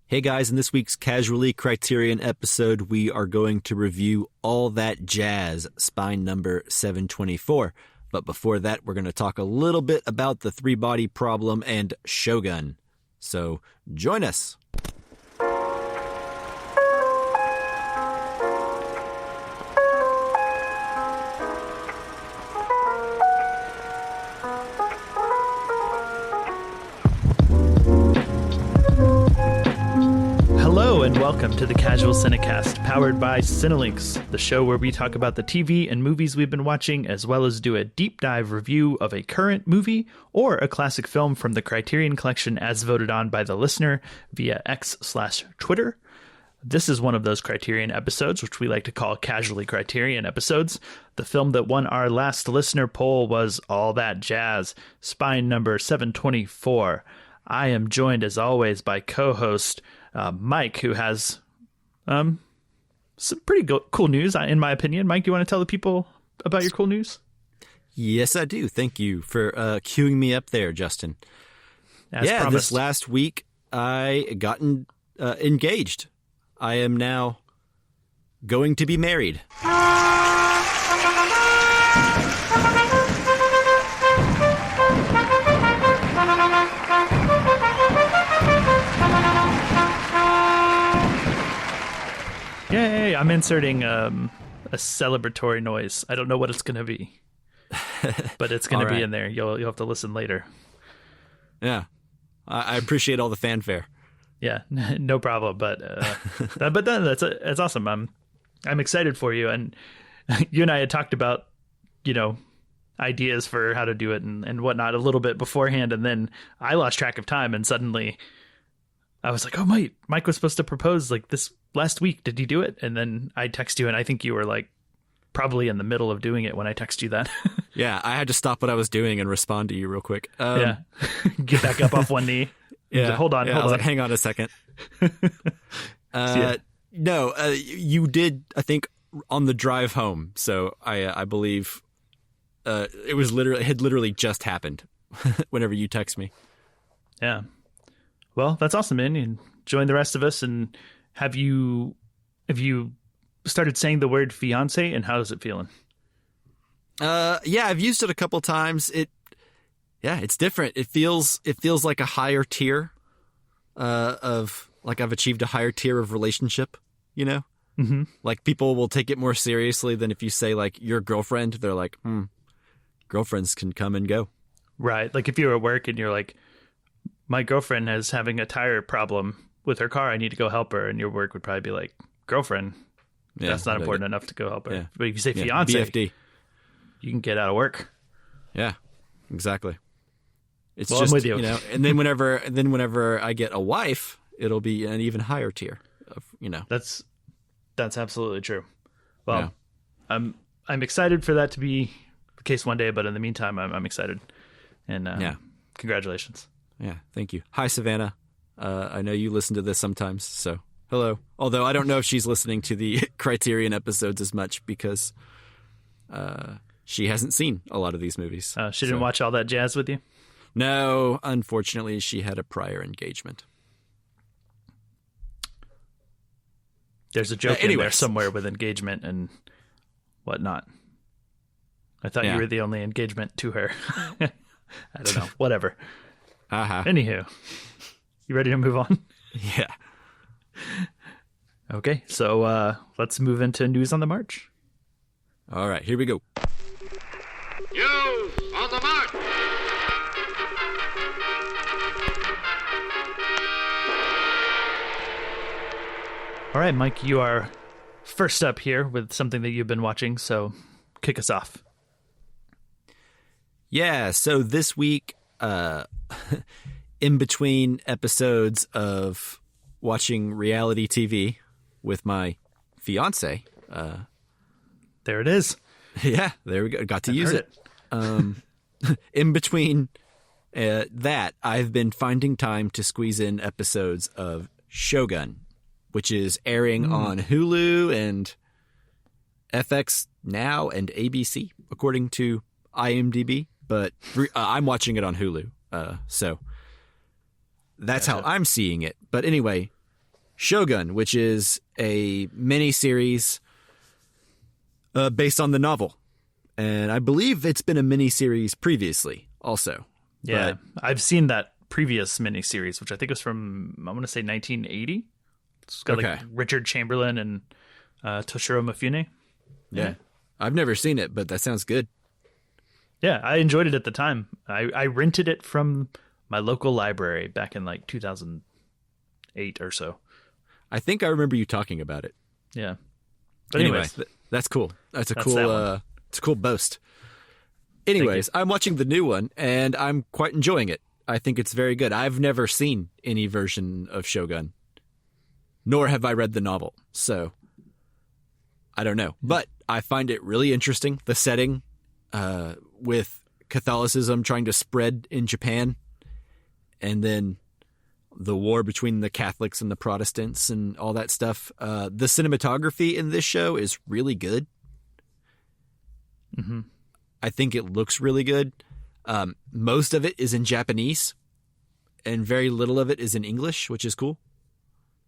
Hey guys, in this week's Casually Criterion episode, we are going to review All That Jazz, spine number 724. But before that, we're going to talk a little bit about the three-body problem and Shogun. So join us. Hello and welcome to the Casual Cinecast, powered by Cinelinx, the show where we talk about the TV and movies we've been watching, as well as do a deep dive review of a current movie or a classic film from the Criterion Collection as voted on by the listener via X/Twitter. This is one of those Criterion episodes, which we like to call Casually Criterion episodes. The film that won our last listener poll was All That Jazz, spine number 724. I am joined, as always, by co-host Mike, who has some pretty cool news, in my opinion. Mike, do you want to tell the people about your cool news? Yes, I do. Thank you for queuing me up there, Justin. As promised. This last week, I got engaged. I am now going to be married. Yay, I'm inserting a celebratory noise. I don't know what it's going to be, but it's going to be in there. You'll have to listen later. Yeah, I appreciate all the fanfare. Yeah, no problem. But that's awesome. I'm excited for you. And you and I had talked about, ideas for how to do it and whatnot a little bit beforehand. And then I lost track of time and suddenly I was like, oh, Mike was supposed to propose like this last week. Did he do it? And then I text you and I think you were like probably in the middle of doing it when I text you that. Yeah, I had to stop what I was doing and respond to you real quick. Yeah. Get back up off one knee. Yeah. Hold on. I was like, hang on a second. No, you did, I think, on the drive home. So I believe it had literally just happened whenever you text me. Yeah. Well, that's awesome, man. And join the rest of us. And have you started saying the word fiance, and how is it feeling? Yeah, I've used it a couple times. It's different. It feels like a higher tier of like I've achieved a higher tier of relationship, Mm-hmm. Like people will take it more seriously than if you say like your girlfriend. They're like, girlfriends can come and go. Right. Like if you're at work and you're like, my girlfriend is having a tire problem with her car. I need to go help her. And your work would probably be like, girlfriend. Yeah, that's not important enough to go help her. Yeah. But if you say fiance, BFD, you can get out of work. Yeah, exactly. It's I'm with you. And then whenever I get a wife, it'll be an even higher tier of, That's absolutely true. Well, yeah. I'm excited for that to be the case one day, but in the meantime, I'm excited. And congratulations. Yeah, thank you. Hi, Savannah. I know you listen to this sometimes, so hello. Although I don't know if she's listening to the Criterion episodes as much because she hasn't seen a lot of these movies. She didn't watch All That Jazz with you? No, unfortunately, she had a prior engagement. There's a joke in there somewhere with engagement and whatnot. I thought you were the only engagement to her. I don't know. Whatever. Anywho, you ready to move on? Yeah. Okay, so let's move into news on the march. All right, here we go. News on the march. All right, Mike, you are first up here with something that you've been watching, so kick us off. Yeah, so this week, in between episodes of watching reality TV with my fiance. There it is. Yeah, there we go. Got to use it. In between that, I've been finding time to squeeze in episodes of Shogun, which is airing on Hulu and FX Now and ABC, according to IMDb. But I'm watching it on Hulu, so that's how I'm seeing it. But anyway, Shogun, which is a miniseries based on the novel. And I believe it's been a miniseries previously also. Yeah, I've seen that previous miniseries, which I think was from, I want to say 1980. It's got like Richard Chamberlain and Toshiro Mifune. Yeah. I've never seen it, but that sounds good. Yeah, I enjoyed it at the time. I rented it from my local library back in like 2008 or so. I think I remember you talking about it. Yeah. But anyway, that's cool. That's a cool boast. Anyways, I'm watching the new one and I'm quite enjoying it. I think it's very good. I've never seen any version of Shogun, nor have I read the novel. So I don't know, but I find it really interesting. The setting, with Catholicism trying to spread in Japan, and then the war between the Catholics and the Protestants and all that stuff. The cinematography in this show is really good. Mm-hmm. I think it looks really good. Most of it is in Japanese, and very little of it is in English, which is cool.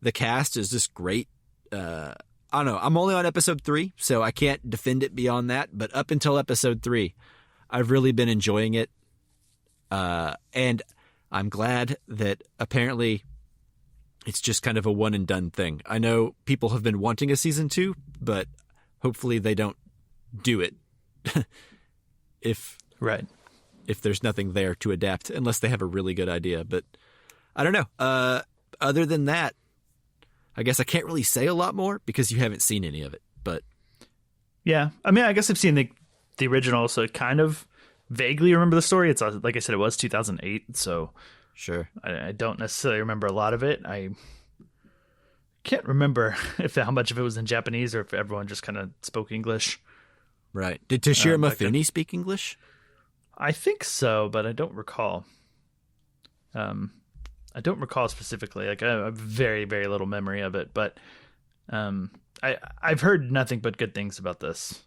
The cast is just great. I don't know. I'm only on episode 3, so I can't defend it beyond that. But up until episode 3, I've really been enjoying it. And I'm glad that apparently it's just kind of a one and done thing. I know people have been wanting a season 2, but hopefully they don't do it if there's nothing there to adapt, unless they have a really good idea. But I don't know. Other than that, I guess I can't really say a lot more because you haven't seen any of it. But yeah, I mean, I guess I've seen the original, so I kind of vaguely remember the story. It's like I said, it was 2008, so sure, I don't necessarily remember a lot of it. I can't remember how much of it was in Japanese or if everyone just kind of spoke English. Right? Did Toshiro Mifune speak English? I think so, but I don't recall. I don't recall specifically. Like I have very, very little memory of it, but I've heard nothing but good things about this.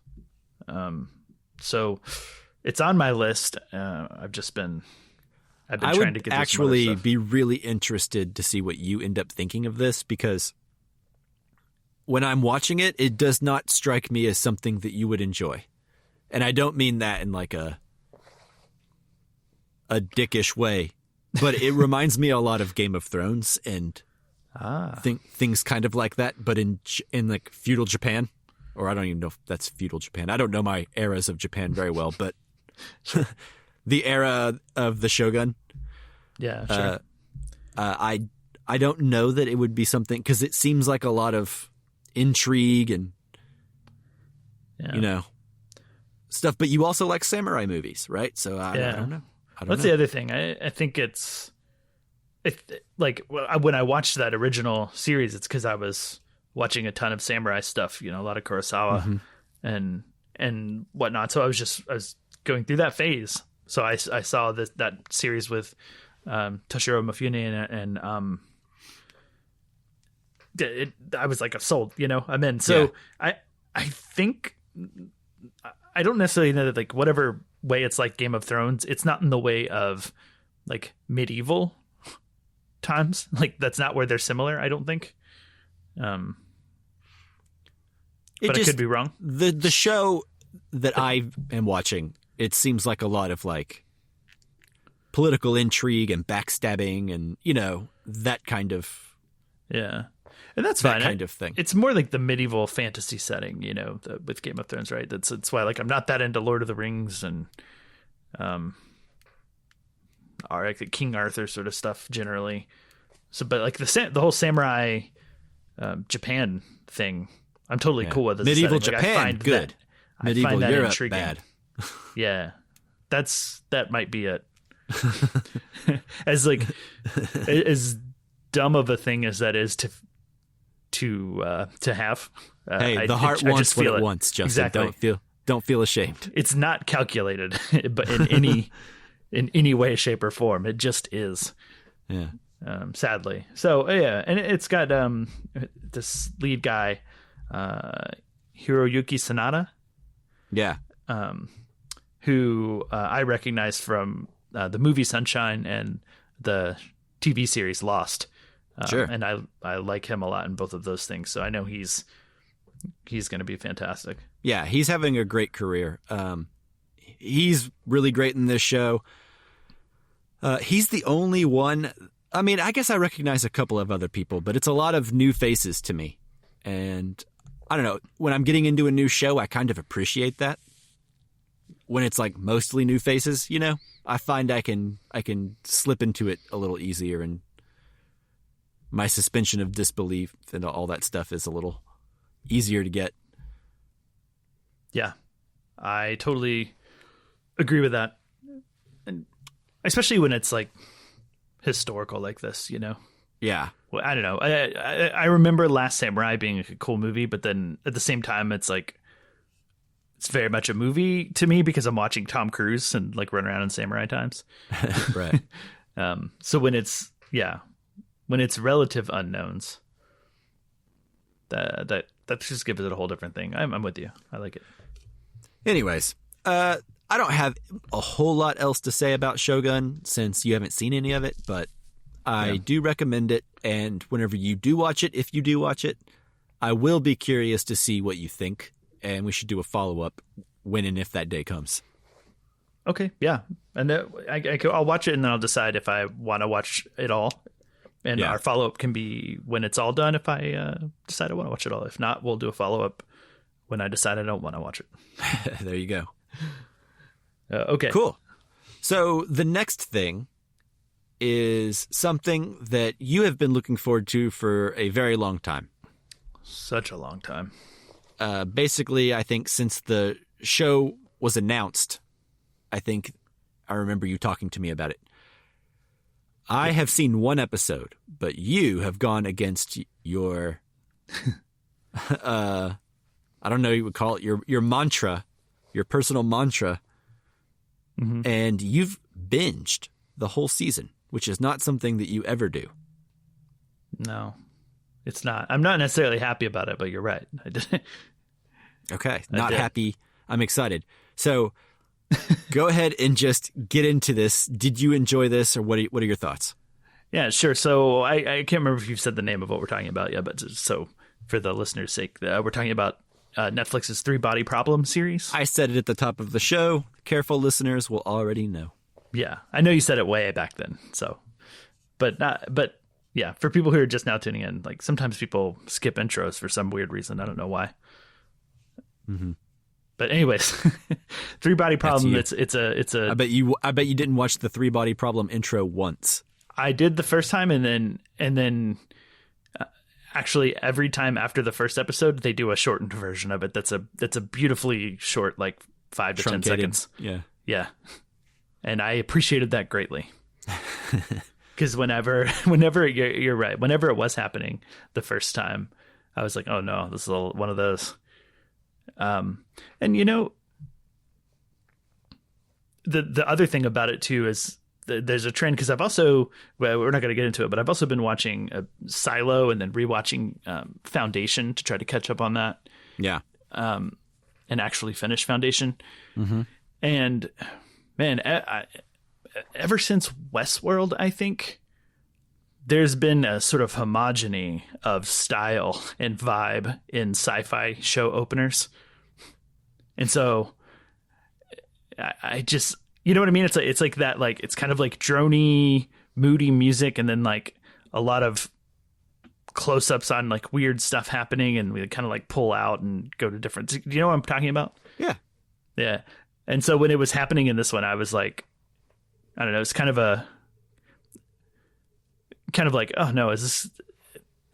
So it's on my list. I've been trying to get. I would actually be really interested to see what you end up thinking of this, because when I'm watching it, it does not strike me as something that you would enjoy, and I don't mean that in like a dickish way. But it reminds me a lot of Game of Thrones and things kind of like that, but in like feudal Japan, or I don't even know if that's feudal Japan. I don't know my eras of Japan very well, but the era of the Shogun. Yeah, sure. I don't know that it would be something, because it seems like a lot of intrigue and stuff. But you also like samurai movies, right? So I don't know. That's the other thing. I think it's like when I watched that original series, it's because I was watching a ton of samurai stuff, a lot of Kurosawa and whatnot. So I was going through that phase. So I saw that series with Toshiro Mifune and I was like, I'm sold. I'm in. So yeah. I think I don't necessarily know that like whatever way it's like Game of Thrones, it's not in the way of like medieval times. Like that's not where they're similar, I don't think. But I could be wrong. The show that I am watching, it seems like a lot of like political intrigue and backstabbing and that kind of and that's fine. That kind of thing. It's more like the medieval fantasy setting, with Game of Thrones, right? That's why like I'm not that into Lord of the Rings and like King Arthur sort of stuff generally. So, but like the whole samurai Japan thing, I'm totally cool with. Medieval Japan, I find good. Medieval Europe, intriguing. Bad. Yeah, that might be it. As like as dumb of a thing as that is to have. Hey, the heart wants what it wants, Justin. Exactly. Don't feel ashamed. It's not calculated, but in any way, shape, or form, it just is. Yeah. Sadly. So yeah, and it's got this lead guy, Hiroyuki Sanada. Yeah. Who I recognize from the movie Sunshine and the TV series Lost. Sure. And I like him a lot in both of those things. So I know he's going to be fantastic. Yeah, he's having a great career. He's really great in this show. He's the only one. I mean, I guess I recognize a couple of other people, but it's a lot of new faces to me. And I don't know, when I'm getting into a new show, I kind of appreciate that. When it's like mostly new faces, you know, I find I can slip into it a little easier, and my suspension of disbelief and all that stuff is a little easier to get. Yeah, I totally agree with that. And especially when it's like historical like this, you know? Yeah. Well, I don't know. I remember Last Samurai being a cool movie, but then at the same time, it's like, it's very much a movie to me because I'm watching Tom Cruise and like run around in samurai times. Right. So when it's relative unknowns, that just gives it a whole different thing. I'm with you. I like it. Anyways, I don't have a whole lot else to say about Shogun since you haven't seen any of it, but I do recommend it. And whenever you do watch it, if you do watch it, I will be curious to see what you think. And we should do a follow-up when and if that day comes. Okay, yeah. And I'll watch it and then I'll decide if I want to watch it all. And our follow-up can be when it's all done if I decide I want to watch it all. If not, we'll do a follow-up when I decide I don't want to watch it. There you go. Okay. Cool. So the next thing is something that you have been looking forward to for a very long time. Such a long time. Basically, I think since the show was announced, I remember you talking to me about it. I have seen one episode, but you have gone against your, I don't know what you would call it, your mantra, your personal mantra, and you've binged the whole season, which is not something that you ever do. No, it's not. I'm not necessarily happy about it, but you're right. I did. Okay, not happy. I'm excited. So go ahead and just get into this. Did you enjoy this, or what are your thoughts? Yeah, sure. So I can't remember if you've said the name of what we're talking about yet, but so for the listeners' sake, we're talking about Netflix's 3 Body Problem series. I said it at the top of the show. Careful listeners will already know. Yeah, I know you said it way back then. So, but yeah, for people who are just now tuning in, like sometimes people skip intros for some weird reason. I don't know why. Mm-hmm. But anyways, 3 Body Problem. It's a. I bet you didn't watch the 3 Body Problem intro once. I did the first time, and then actually every time after the first episode, they do a shortened version of it. That's a beautifully short, like 5 to 10 seconds. Yeah. And I appreciated that greatly. Because whenever you're right, whenever it was happening the first time, I was like, oh no, this is one of those. And you know, the other thing about it too is there's a trend, because I've also, well, we're not going to get into it, but I've also been watching Silo and then rewatching Foundation to try to catch up on that. Yeah. And actually finish Foundation. Mm-hmm. And man, ever since Westworld, I think there's been a sort of homogeny of style and vibe in sci-fi show openers. And so I just, you know what I mean? It's like that, like, it's kind of like droney, moody music. And then like a lot of close-ups on like weird stuff happening. And we kind of like pull out and go to different, do you know what I'm talking about? Yeah. Yeah. And so when it was happening in this one, I was like, I don't know, it's kind of like, oh no, is this,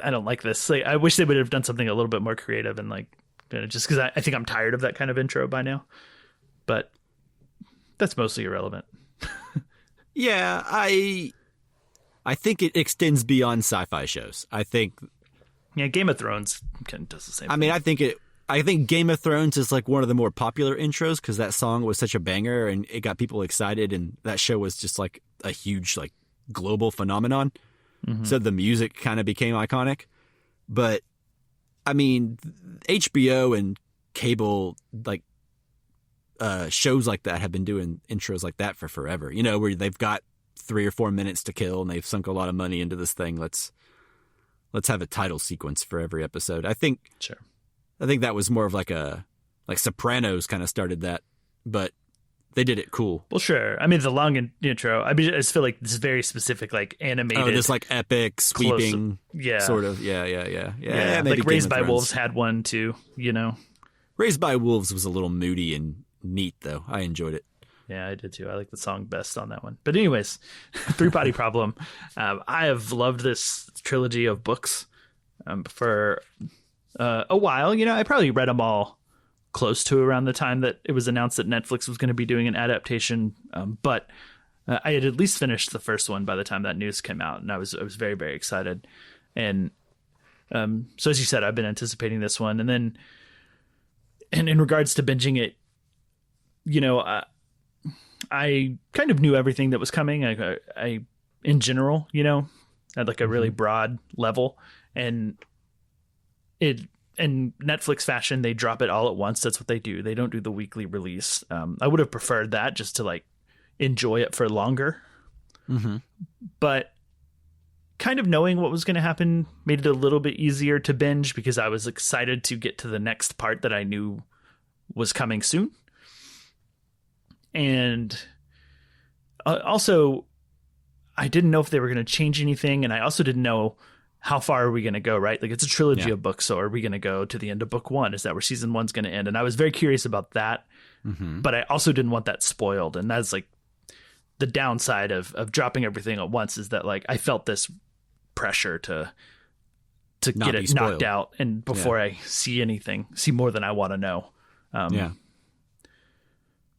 I don't like this. Like, I wish they would have done something a little bit more creative and like, just because I think I'm tired of that kind of intro by now, but that's mostly irrelevant. Yeah, I think it extends beyond sci-fi shows. I think, yeah, Game of Thrones kind of does the same thing. Mean, I think Game of Thrones is like one of the more popular intros because that song was such a banger and it got people excited, and that show was just like a huge like global phenomenon. Mm-hmm. So the music kind of became iconic. But I mean, HBO and cable like shows like that have been doing intros like that for forever. You know, where they've got 3 or 4 minutes to kill and they've sunk a lot of money into this thing. Let's let's have a title sequence for every episode. I think Sure. that was more of like Sopranos kind of started that, but they did it cool. Well, sure. I mean, the long intro, I just feel like this is very specific, like animated. Oh, this like epic sweeping, sort of. Yeah. Yeah, maybe like Raised by Game of Wolves Thrones. had one too, you know? Raised by Wolves was a little moody and neat, though. I enjoyed it. Yeah, I did too. I like the song best on that one. But anyways, Three Body Problem. I have loved this trilogy of books for a while. You know, I probably read them all close to around the time that it was announced that Netflix was going to be doing an adaptation. But I had at least finished the first one by the time that news came out, and I was very, very excited. And so as you said, I've been anticipating this one. And then and in regards to binging it, you know, I kind of knew everything that was coming. I in general, you know, at like a really broad level, and in Netflix fashion, they drop it all at once. That's what they do. They don't do the weekly release. I would have preferred that just to like enjoy it for longer. Mm-hmm. But kind of knowing what was going to happen made it a little bit easier to binge because I was excited to get to the next part that I knew was coming soon. And also, I didn't know if they were going to change anything. And I also didn't know how far are we going to go, right? Like it's a trilogy of books. So are we going to go to the end of book one? Is that where season one's going to end? And I was very curious about that. Mm-hmm. But I also didn't want that spoiled. And that's like the downside of dropping everything at once is that like I felt this pressure to get it knocked out. And before I see more than I want to know.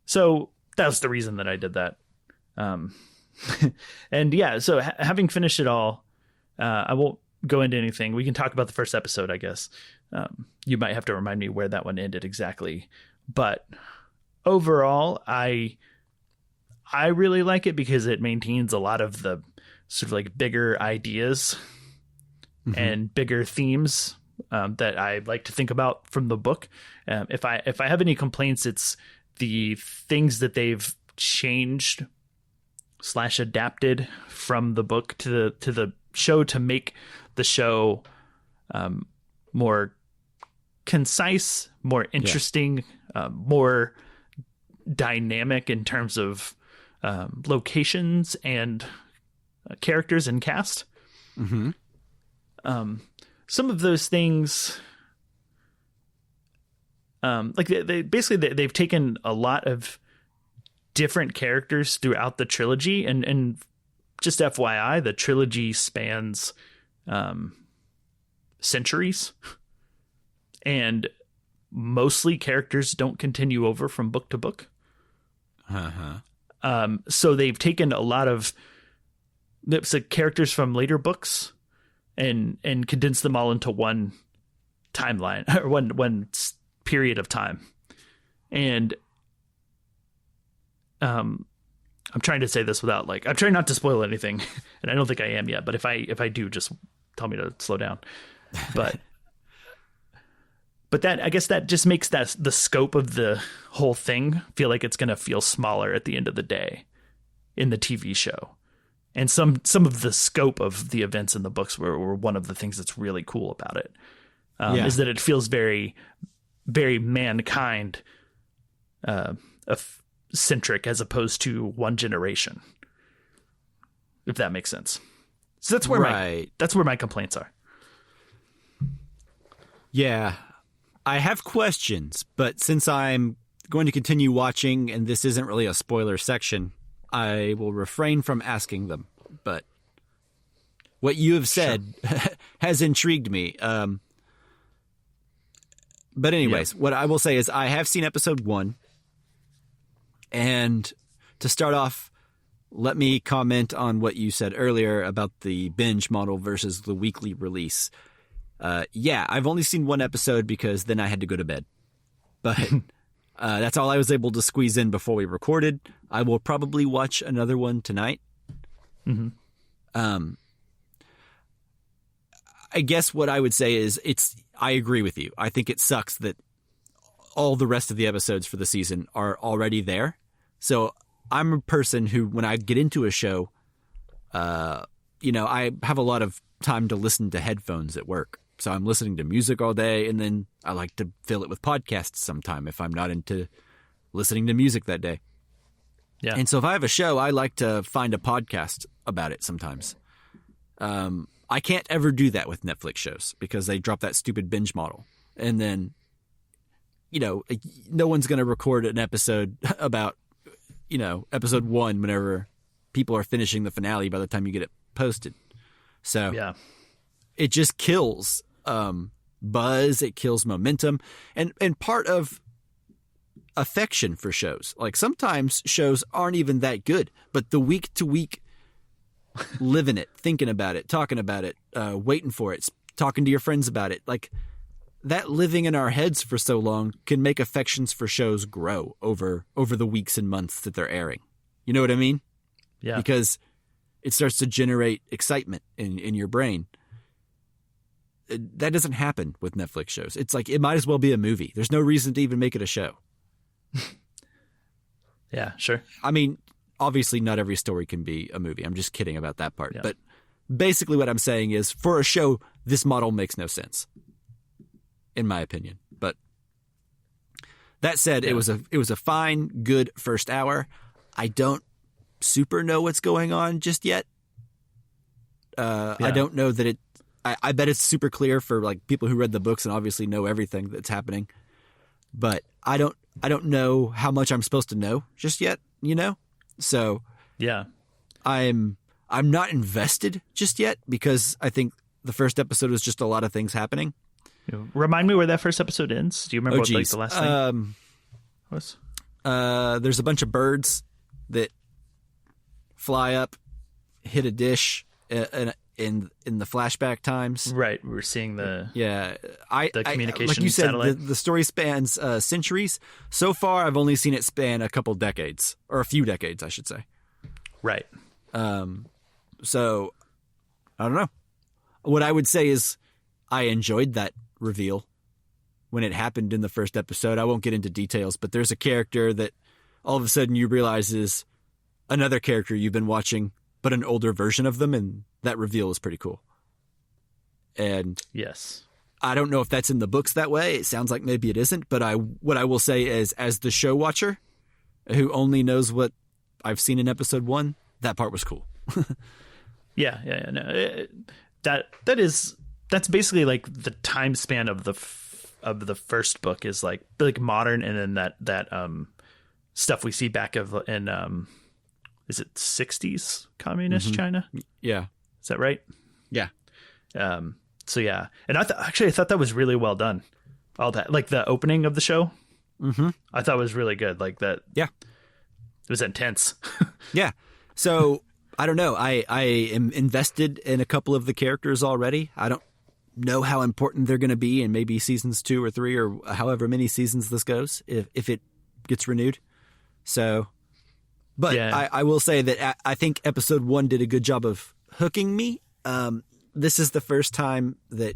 So that was the reason that I did that. And yeah, so having finished it all, I won't go into anything. We can talk about the first episode, I guess. You might have to remind me where that one ended exactly. But overall, I really like it because it maintains a lot of the sort of like bigger ideas and bigger themes that I like to think about from the book. If I have any complaints, it's the things that they've changed / adapted from the book to the show to make the show more concise, more interesting, more dynamic in terms of locations and characters and cast. Mm-hmm. Some of those things, like they've taken a lot of different characters throughout the trilogy, and just FYI, the trilogy spans centuries, and mostly characters don't continue over from book to book. So they've taken a lot of characters from later books and condensed them all into one timeline or one period of time. And I'm trying to say this without like, I'm trying not to spoil anything, and I don't think I am yet, but if I do, just tell me to slow down. But that, I guess that just makes that the scope of the whole thing feel like it's going to feel smaller at the end of the day in the TV show. And some of the scope of the events in the books were one of the things that's really cool about it, is that it feels very, very mankind centric as opposed to one generation, if that makes sense. So that's where that's where my complaints are. Yeah, I have questions, but since I'm going to continue watching and this isn't really a spoiler section, I will refrain from asking them. But what you have said has intrigued me. But anyways, what I will say is I have seen episode 1. And to start off, let me comment on what you said earlier about the binge model versus the weekly release. I've only seen one episode because then I had to go to bed. But that's all I was able to squeeze in before we recorded. I will probably watch another one tonight. Mm-hmm. I guess what I would say is I agree with you. I think it sucks that all the rest of the episodes for the season are already there. So I'm a person who, when I get into a show, I have a lot of time to listen to headphones at work. So I'm listening to music all day, and then I like to fill it with podcasts sometime if I'm not into listening to music that day. Yeah. And so if I have a show, I like to find a podcast about it sometimes. I can't ever do that with Netflix shows because they drop that stupid binge model. And then, no one's going to record an episode about, episode 1 whenever people are finishing the finale by the time you get it posted. So yeah, it just kills buzz. It kills momentum. And part of affection for shows, like sometimes shows aren't even that good, but the week to week living it, thinking about it, talking about it, waiting for it, talking to your friends about it, like that living in our heads for so long can make affections for shows grow over the weeks and months that they're airing. You know what I mean? Yeah. Because it starts to generate excitement in your brain. That doesn't happen with Netflix shows. It's like it might as well be a movie. There's no reason to even make it a show. Yeah, sure. I mean, obviously not every story can be a movie. I'm just kidding about that part. Yeah. But basically what I'm saying is for a show, this model makes no sense, in my opinion. But that said, yeah. it was a fine, good first hour. I don't super know what's going on just yet. I don't know that it. I bet it's super clear for like people who read the books and obviously know everything that's happening. But I don't know how much I'm supposed to know just yet. So yeah, I'm not invested just yet because I think the first episode was just a lot of things happening. Remind me where that first episode ends. Do you remember what like the last thing was? There's a bunch of birds that fly up, hit a dish in the flashback times. Right, we're seeing the the communication like you said, satellite. the story spans centuries. So far, I've only seen it span a couple decades, or a few decades, I should say. Right. So I don't know. What I would say is I enjoyed that reveal when it happened in the first episode. I won't get into details, but there's a character that all of a sudden you realize is another character you've been watching, but an older version of them, and that reveal is pretty cool. And yes, I don't know if that's in the books that way. It sounds like maybe it isn't, but what I will say is, as the show watcher who only knows what I've seen in episode 1, that part was cool. Yeah. No, that's basically like the time span of the first book is like modern, and then that stuff we see back in is it 60s communist China? Yeah. Is that right? Yeah. So yeah, and I thought that was really well done. All that, like the opening of the show, I thought was really good. Like that. Yeah. It was intense. Yeah. So I don't know. I am invested in a couple of the characters already. I don't know how important they're going to be in maybe seasons 2 or 3 or however many seasons this goes, if it gets renewed. So, but yeah. I will say that I think episode 1 did a good job of hooking me. This is the first time that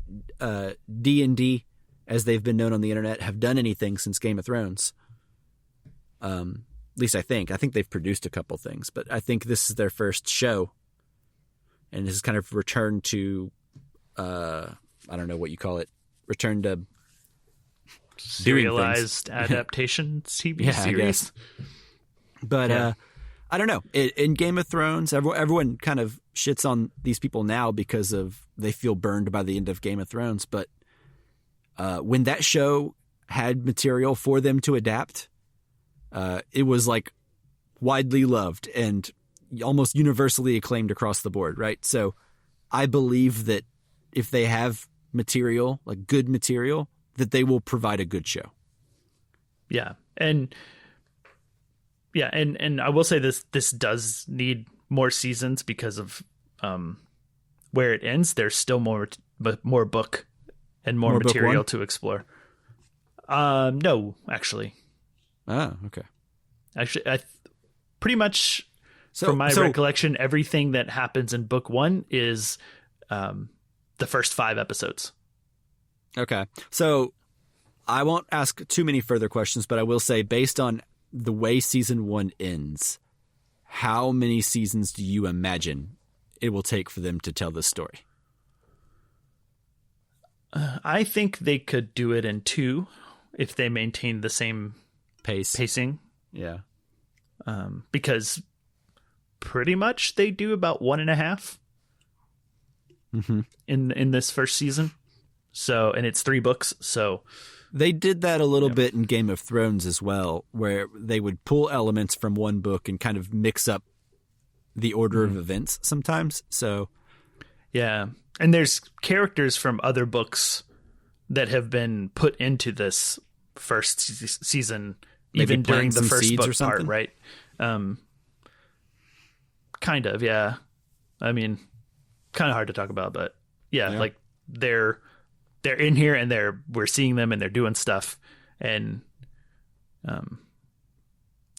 D&D, as they've been known on the internet, have done anything since Game of Thrones. At least I think. I think they've produced a couple things, but I think this is their first show. And this is kind of return to, I don't know what you call it, return to serialized adaptation TV series. I guess. But I don't know. In Game of Thrones, everyone kind of shits on these people now because they feel burned by the end of Game of Thrones. But when that show had material for them to adapt, it was like widely loved and almost universally acclaimed across the board, right? So I believe that if they have material, like good material, that they will provide a good show. Yeah. And I will say this does need more seasons because of where it ends. There's still more book and more material to explore. No, actually. Oh, okay. Actually, pretty much from my recollection, everything that happens in book 1 is the first 5 episodes. Okay. So I won't ask too many further questions, but I will say, based on the way season 1 ends, how many seasons do you imagine it will take for them to tell this story? I think they could do it in 2 if they maintain the same pacing. Yeah. Because pretty much they do about 1.5 in this first season. So, and it's 3 books. So they did that a little bit in Game of Thrones as well, where they would pull elements from one book and kind of mix up the order of events sometimes. So, yeah. And there's characters from other books that have been put into this first season, maybe even during the first book or something? part, right? Kind of, yeah. I mean, kind of hard to talk about, but yeah. Like they're in here and we're seeing them and they're doing stuff. And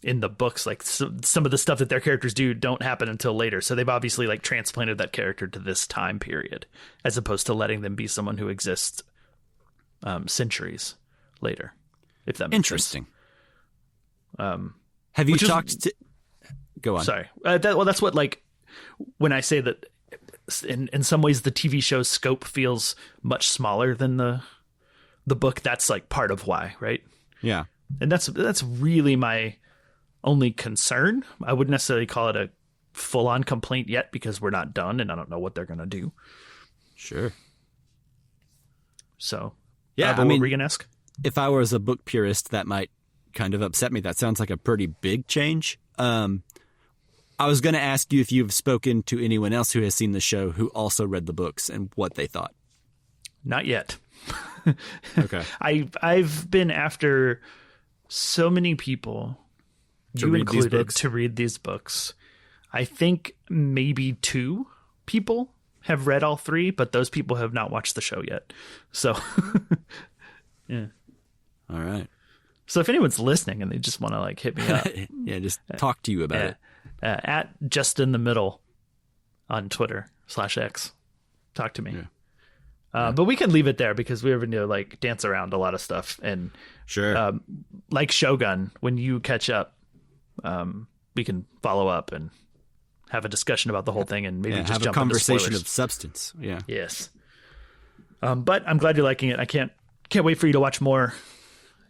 in the books, like some of the stuff that their characters do don't happen until later. So they've obviously like transplanted that character to this time period, as opposed to letting them be someone who exists centuries later, if that makes interesting. sense. Have you talked to... Go on. Sorry. That's what, like, when I say that in some ways the TV show's scope feels much smaller than the book, that's like part of why, right? Yeah. And that's really my only concern. I wouldn't necessarily call it a full-on complaint yet, because we're not done and I don't know what they're going to do. Sure. So, yeah, what were we going to ask? If I was a book purist, that might kind of upset me. That sounds like a pretty big change. I was going to ask you if you've spoken to anyone else who has seen the show who also read the books and what they thought. Not yet. Okay. I've been after so many people, you included, to read these books. I think maybe 2 people have read all 3, but those people have not watched the show yet. So, yeah. All right. So if anyone's listening and they just want to like hit me up, yeah, just talk to you about it. At Just in the Middle on Twitter /X. Talk to me. Yeah. But we can leave it there because we were going to like dance around a lot of stuff. And sure. Like Shogun, when you catch up, we can follow up and have a discussion about the whole thing and maybe just have jump a conversation into of substance. Yeah. Yes. But I'm glad you're liking it. I can't wait for you to watch more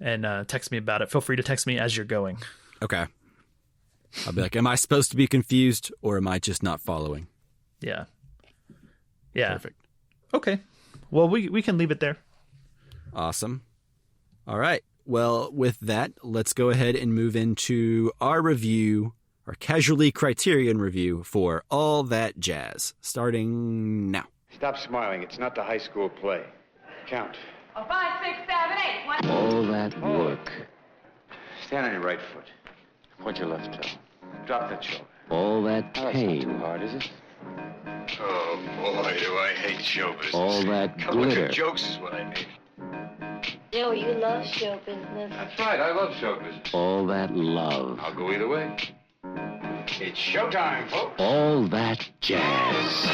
and text me about it. Feel free to text me as you're going. Okay. I'll be like, am I supposed to be confused or am I just not following? Yeah. Yeah. Perfect. Okay. Well, we can leave it there. Awesome. All right. Well, with that, let's go ahead and move into our review, our Casually Criterion review for All That Jazz, starting now. Stop smiling. It's not the high school play. Count. 5, 6, 7, 8. 1. All that work, Stand on your right foot. Point your left toe. Drop that shoulder. all that That's not pain, too hard, is it? Oh, boy, do I hate show business. all that Come with your glitter, jokes is what I mean. Joe, you love show business. That's right. I love show business. all that love, I'll go either way. It's showtime, folks. all that jazz.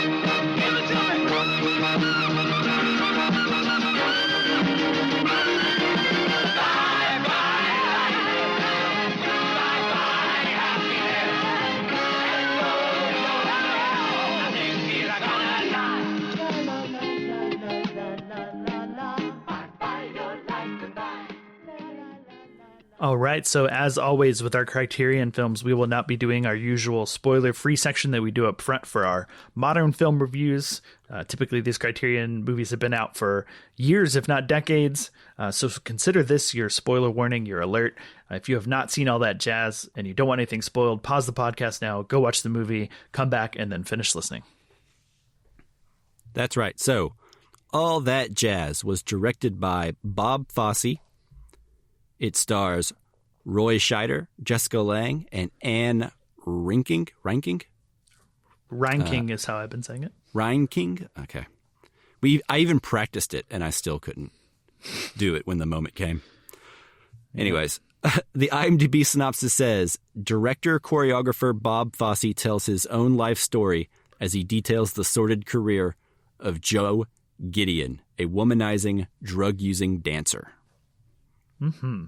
All right, so as always with our Criterion films, we will not be doing our usual spoiler-free section that we do up front for our modern film reviews. Typically, these Criterion movies have been out for years, if not decades, so consider this your spoiler warning, your alert. If you have not seen All That Jazz and you don't want anything spoiled, pause the podcast now, go watch the movie, come back, and then finish listening. That's right. So, All That Jazz was directed by Bob Fosse. It stars Roy Scheider, Jessica Lange, and Anne Reinking. Ranking is how I've been saying it. Reinking? Okay. I even practiced it, and I still couldn't do it when the moment came. Anyways, the IMDb synopsis says, director-choreographer Bob Fosse tells his own life story as he details the sordid career of Joe Gideon, a womanizing, drug-using dancer. Mm-hmm.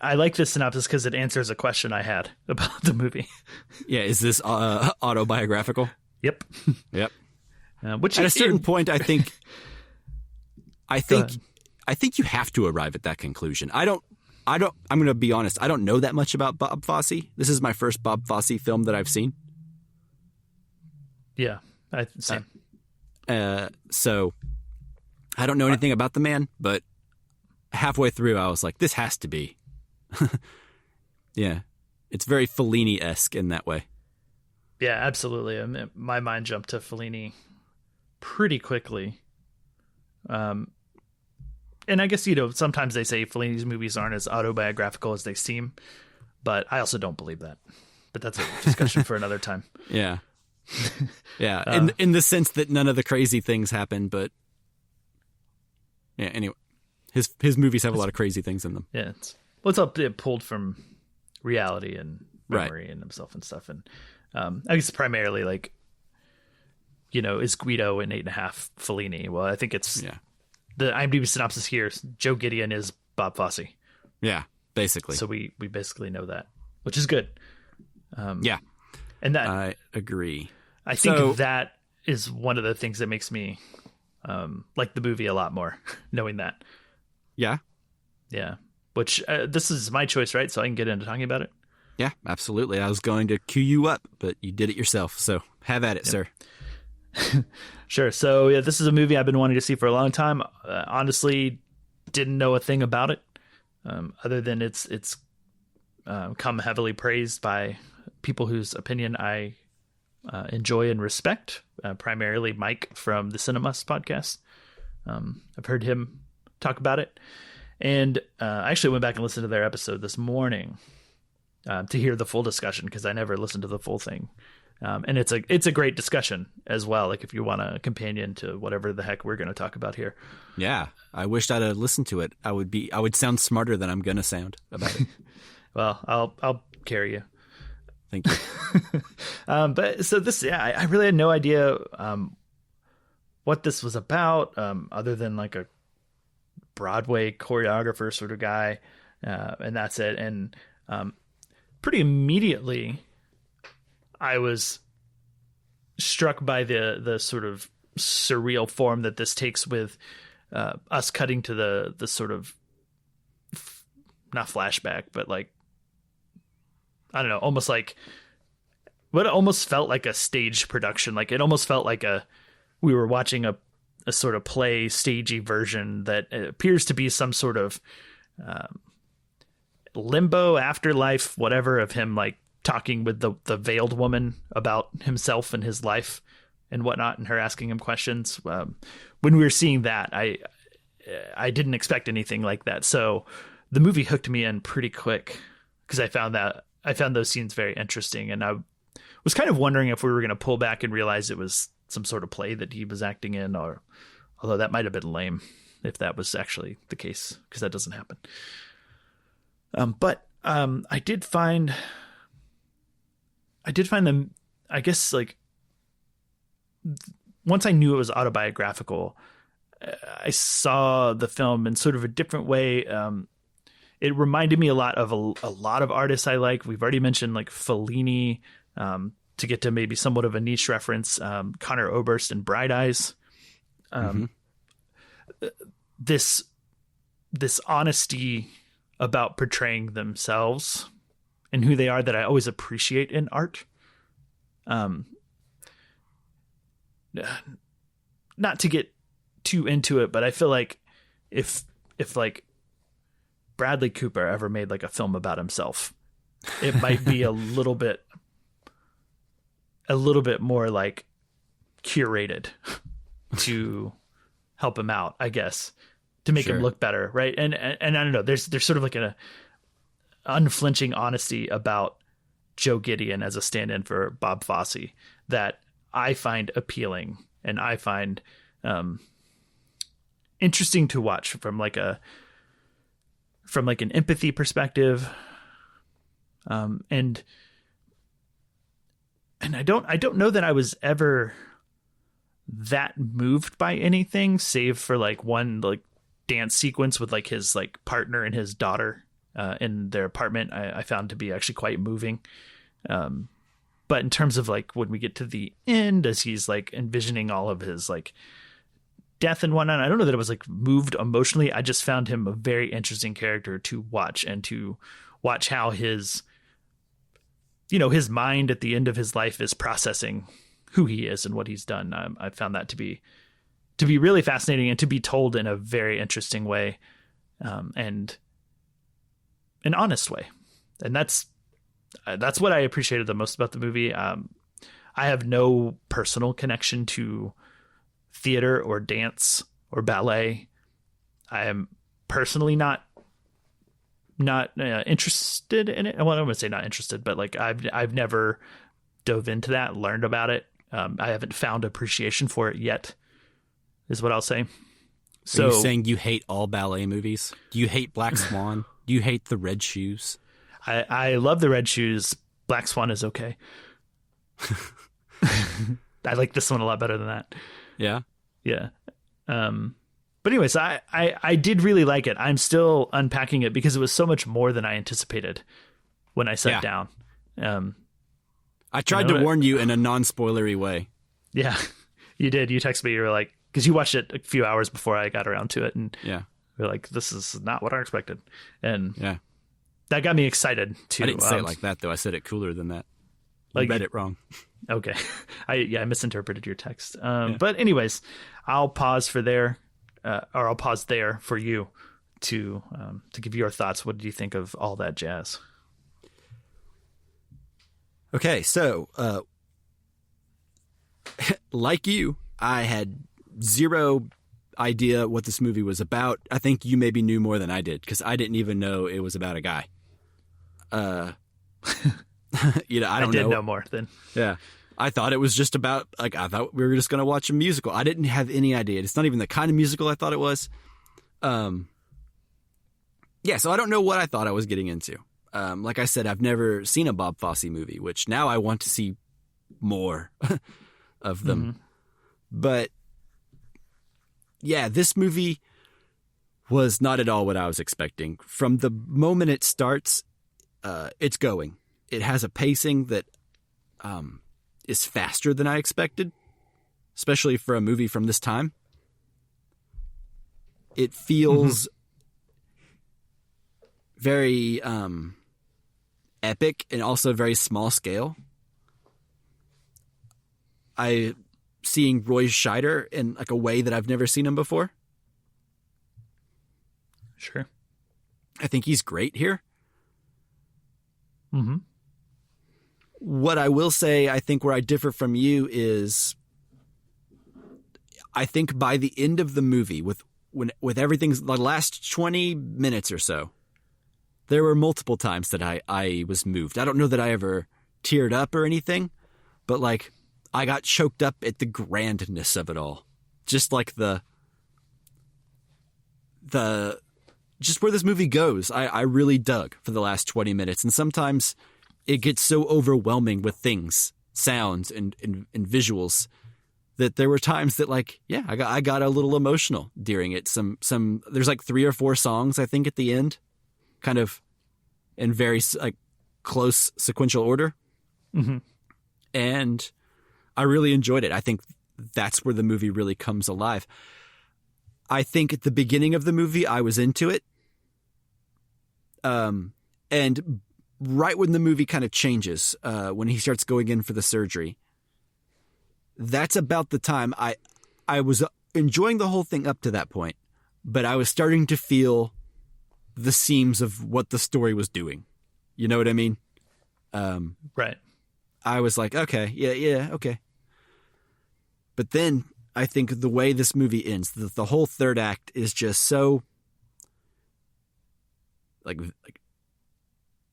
I like this synopsis because it answers a question I had about the movie. Yeah, is this autobiographical? Yep. Yep. Which at a certain point, I think I think you have to arrive at that conclusion. I'm going to be honest. I don't know that much about Bob Fosse. This is my first Bob Fosse film that I've seen. Yeah, same. So I don't know anything about the man, but halfway through I was like, this has to be. Yeah. It's very Fellini-esque in that way. Yeah, absolutely. I mean, my mind jumped to Fellini pretty quickly. And I guess, sometimes they say Fellini's movies aren't as autobiographical as they seem, but I also don't believe that. But that's a discussion for another time. Yeah. Yeah. In the sense that none of the crazy things happen, but yeah, anyway, his movies have a lot of crazy things in them. Yeah. It's pulled from reality and memory and himself and stuff. And I guess primarily like, is Guido in 8.5 Fellini? Well, I think it's the IMDb synopsis here. Joe Gideon is Bob Fosse. Yeah, basically. So we basically know that, which is good. Yeah. And that I agree. I think that is one of the things that makes me like the movie a lot more, knowing that. Yeah. Yeah. Which this is my choice, right? So I can get into talking about it. Yeah, absolutely. I was going to cue you up, but you did it yourself. So have at it, sir. Sure. So yeah, this is a movie I've been wanting to see for a long time. Honestly, didn't know a thing about it, other than it's come heavily praised by people whose opinion I enjoy and respect. Primarily Mike from the Cinemas podcast. I've heard him talk about it. And I actually went back and listened to their episode this morning to hear the full discussion, because I never listened to the full thing. And it's a great discussion as well. Like if you want a companion to whatever the heck we're going to talk about here. Yeah, I wished I'd have listened to it. I would sound smarter than I'm going to sound about it. Well, I'll carry you. Thank you. But so this, I really had no idea what this was about, other than like a Broadway choreographer sort of guy, and that's it. And pretty immediately I was struck by the sort of surreal form that this takes, with us cutting to the sort of not flashback, but like, I don't know, almost like what it almost felt like a stage production. Like it almost felt like we were watching a sort of play stagey version that appears to be some sort of limbo, afterlife, whatever, of him like talking with the veiled woman about himself and his life and whatnot, and her asking him questions. When we were seeing that, I didn't expect anything like that. So the movie hooked me in pretty quick, because I found those scenes very interesting. And I was kind of wondering if we were going to pull back and realize it was some sort of play that he was acting in, or although that might have been lame if that was actually the case, because that doesn't happen. But I did find them, I guess, like once I knew it was autobiographical, I saw the film in sort of a different way. It reminded me a lot of a lot of artists I like. We've already mentioned like Fellini, to get to maybe somewhat of a niche reference, Conor Oberst and Bright Eyes. This honesty about portraying themselves and who they are that I always appreciate in art. Not to get too into it, but I feel like if like Bradley Cooper ever made like a film about himself, it might be a little bit more like curated to help him out, I guess, to make him look better. Right. And I don't know, there's sort of like an unflinching honesty about Joe Gideon as a stand-in for Bob Fosse that I find appealing, and I find interesting to watch from an empathy perspective. And I don't know that I was ever that moved by anything, save for like one like dance sequence with like his like partner and his daughter in their apartment. I found to be actually quite moving. But in terms of like when we get to the end, as he's like envisioning all of his like death and whatnot. I don't know that it was like moved emotionally. I just found him a very interesting character to watch, and to watch how his mind at the end of his life is processing who he is and what he's done. I found that to be really fascinating, and to be told in a very interesting way, and an honest way. And that's what I appreciated the most about the movie. I have no personal connection to theater or dance or ballet. I am personally not interested in it. Well, I don't want to say not interested, but like I've never dove into that, learned about it. I haven't found appreciation for it yet, is what I'll say. So, are you saying you hate all ballet movies? Do you hate Black Swan? Do you hate The Red Shoes? I love The Red Shoes. Black Swan is okay. I like this one a lot better than that. Yeah. Yeah. But anyways, I did really like it. I'm still unpacking it because it was so much more than I anticipated when I sat down. I tried to warn you in a non-spoilery way. Yeah, you did. You texted me. You were like, because you watched it a few hours before I got around to it. And you're like, this is not what I expected. And that got me excited too. I didn't say it like that, though. I said it cooler than that. You read it wrong. Okay. I misinterpreted your text. But anyways, I'll pause for there, or I'll pause there for you to give your thoughts. What did you think of all that jazz? Okay, so like you, I had zero idea what this movie was about. I think you maybe knew more than I did, because I didn't even know it was about a guy. I did know more than. Yeah. I thought it was just about, I thought we were just going to watch a musical. I didn't have any idea. It's not even the kind of musical I thought it was. So I don't know what I thought I was getting into. Like I said, I've never seen a Bob Fosse movie, which now I want to see more of them. Mm-hmm. But yeah, this movie was not at all what I was expecting. From the moment it starts, it's going. It has a pacing that is faster than I expected, especially for a movie from this time. It feels very epic and also very small scale. Seeing Roy Scheider in like a way that I've never seen him before. Sure. I think he's great here. Mm-hmm. What I will say, I think where I differ from you is, I think by the end of the movie, with everything's the last 20 minutes or so, there were multiple times that I was moved. I don't know that I ever teared up or anything, but like I got choked up at the grandness of it all. Just like the just where this movie goes, I really dug for the last 20 minutes. And sometimes it gets so overwhelming with things, sounds and visuals, that there were times that I got a little emotional during it. Some there's like 3 or 4 songs, I think, at the end, kind of in very close sequential order. Mm-hmm. And I really enjoyed it. I think that's where the movie really comes alive. I think at the beginning of the movie, I was into it. And right when the movie kind of changes, when he starts going in for the surgery, that's about the time I was enjoying the whole thing up to that point, but I was starting to feel the seams of what the story was doing. You know what I mean? Right. I was like, okay, yeah, okay. But then I think the way this movie ends, the whole third act is just so like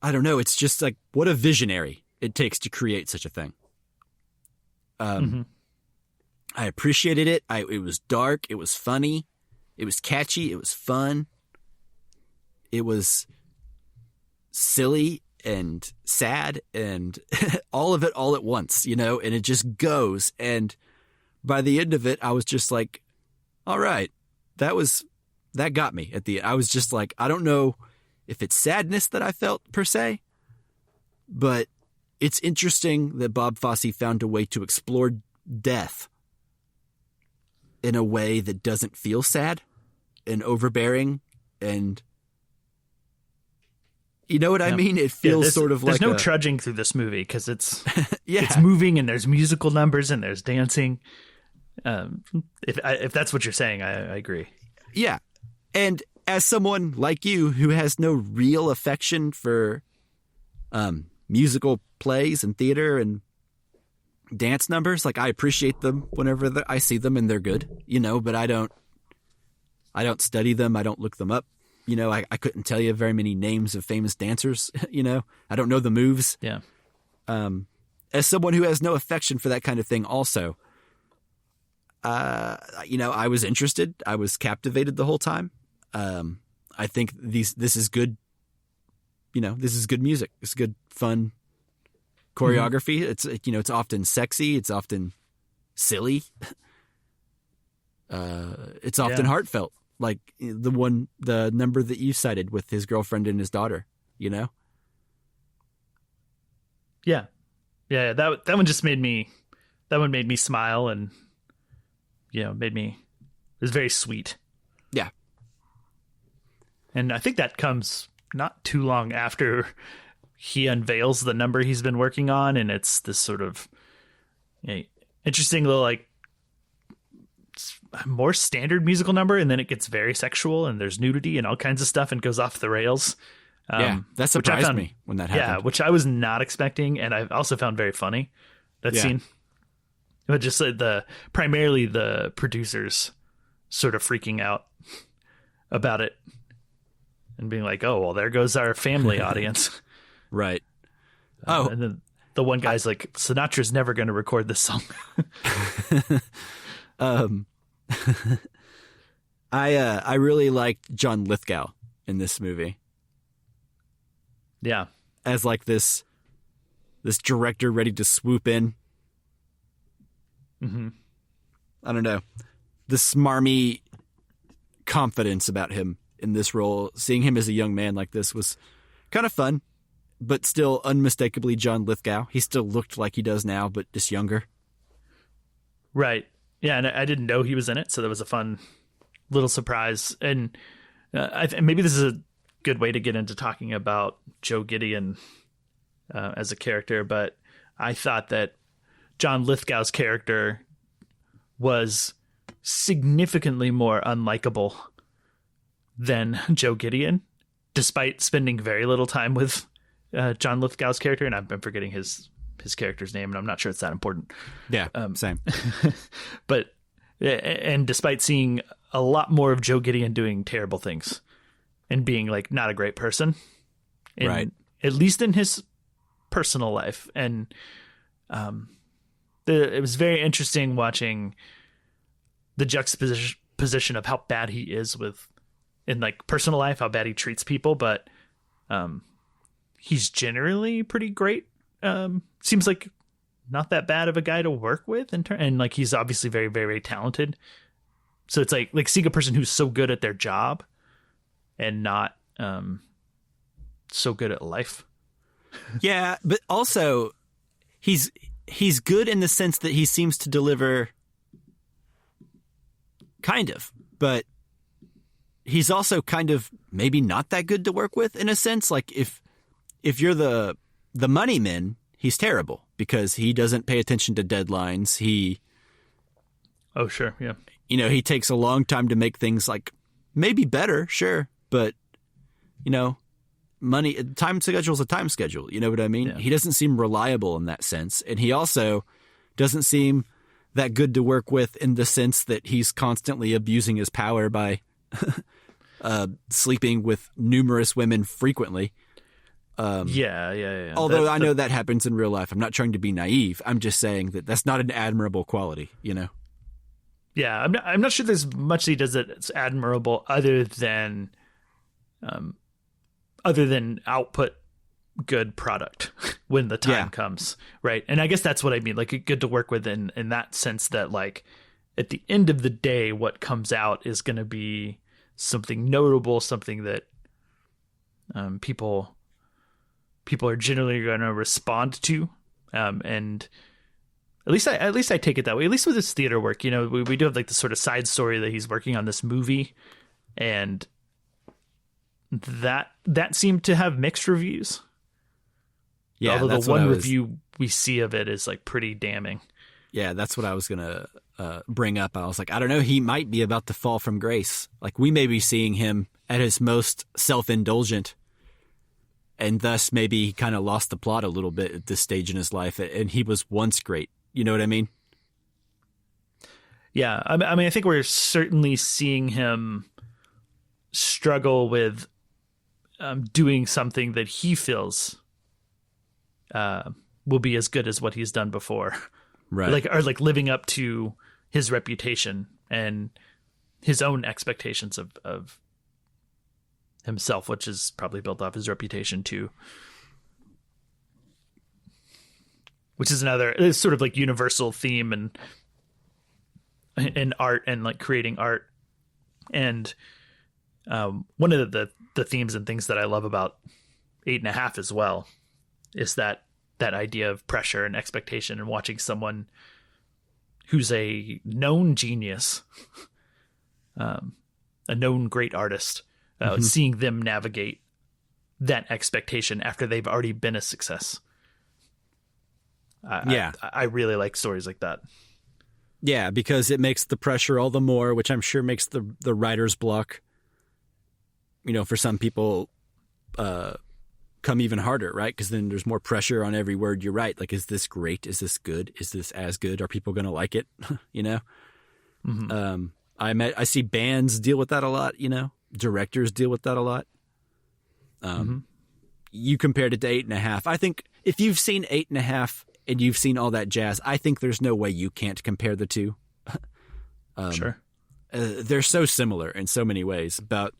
I don't know. It's just like what a visionary it takes to create such a thing. I appreciated it. It was dark. It was funny. It was catchy. It was fun. It was silly and sad and all of it all at once, and it just goes. And by the end of it, I was just like, all right, that got me at the end. I was just like, I don't know if it's sadness that I felt per se, but it's interesting that Bob Fosse found a way to explore death in a way that doesn't feel sad and overbearing, and you know what I mean? It feels sort of like there's no trudging through this movie because it's yeah. it's moving and there's musical numbers and there's dancing. If that's what you're saying, I agree. Yeah. And as someone like you who has no real affection for musical plays and theater and dance numbers, like I appreciate them whenever I see them and they're good, you know, but I don't study them. I don't look them up. You know, I couldn't tell you very many names of famous dancers, you know, I don't know the moves. Yeah. As someone who has no affection for that kind of thing also, you know, I was interested. I was captivated the whole time. I think this is good. You know, this is good music. It's good, fun choreography. Mm-hmm. It's, you know, it's often sexy. It's often silly. It's often heartfelt. Like the number that you cited with his girlfriend and his daughter, you know? Yeah. Yeah. That one just made me smile and, you know, it was very sweet. Yeah. And I think that comes not too long after he unveils the number he's been working on. And it's this sort of interesting little, like, more standard musical number. And then it gets very sexual and there's nudity and all kinds of stuff and goes off the rails. Yeah, that surprised me when that happened. Yeah, which I was not expecting. And I also found very funny, that scene. But just primarily the producers sort of freaking out about it and being like, oh, well, there goes our family audience. Right. And then the one guy's like, Sinatra's never going to record this song. I really liked John Lithgow in this movie. Yeah. As like this director ready to swoop in. Mm-hmm. I don't know. The smarmy confidence about him in this role, seeing him as a young man like this was kind of fun, but still unmistakably John Lithgow. He still looked like he does now, but just younger. Right. Yeah, and I didn't know he was in it, so that was a fun little surprise. And maybe this is a good way to get into talking about Joe Gideon as a character, but I thought that John Lithgow's character was significantly more unlikable than Joe Gideon, despite spending very little time with John Lithgow's character. And I'm forgetting his character's name, and I'm not sure it's that important. Yeah, same. But, and despite seeing a lot more of Joe Gideon doing terrible things and being like not a great person, right? At least in his personal life. And it was very interesting watching the juxtaposition of how bad he is in like personal life, how bad he treats people, but he's generally pretty great. Seems like not that bad of a guy to work with, and like he's obviously very, very, very talented. So it's like seeing a person who's so good at their job and not so good at life. Yeah, but also he's good in the sense that he seems to deliver, kind of, but he's also kind of maybe not that good to work with in a sense. Like if you're the money man, he's terrible because he doesn't pay attention to deadlines. Oh, sure. Yeah. You know, he takes a long time to make things like maybe better. Sure. But you know, time schedule is a time schedule. You know what I mean? Yeah. He doesn't seem reliable in that sense. And he also doesn't seem that good to work with in the sense that he's constantly abusing his power by sleeping with numerous women frequently. Yeah. Although I know that happens in real life. I'm not trying to be naive. I'm just saying that that's not an admirable quality, you know? Yeah, I'm not sure there's much that he does that's admirable other than output good product when the time comes, right? And I guess that's what I mean, like good to work with in that sense that like at the end of the day, what comes out is going to be something notable, something that people are generally going to respond to. And At least I take it that way. At least with his theater work, you know, we do have like the sort of side story that he's working on this movie, and that seemed to have mixed reviews. Yeah, although the one review we see of it is like pretty damning. Yeah, that's what I was gonna bring up. I was like, I don't know, he might be about to fall from grace. Like, we may be seeing him at his most self-indulgent, and thus maybe he kind of lost the plot a little bit at this stage in his life. And he was once great. You know what I mean? Yeah, I mean, I think we're certainly seeing him struggle with doing something that he feels will be as good as what he's done before, right? Or living up to his reputation and his own expectations of himself, which is probably built off his reputation too. Which is another sort of like universal theme and art and like creating art. And one of the themes and things that I love about 8.5 as well is that idea of pressure and expectation, and watching someone who's a known genius, a known great artist, seeing them navigate that expectation after they've already been a success. I really like stories like that. Yeah, because it makes the pressure all the more, which I'm sure makes the writer's block, you know, for some people come even harder, right? Because then there's more pressure on every word you write. Like, is this great? Is this good? Is this as good? Are people going to like it? You know? Mm-hmm. I see bands deal with that a lot, you know? Directors deal with that a lot. You compared it to 8.5. I think if you've seen 8.5 and you've seen all that jazz, I think there's no way you can't compare the two. Sure. They're so similar in so many ways about,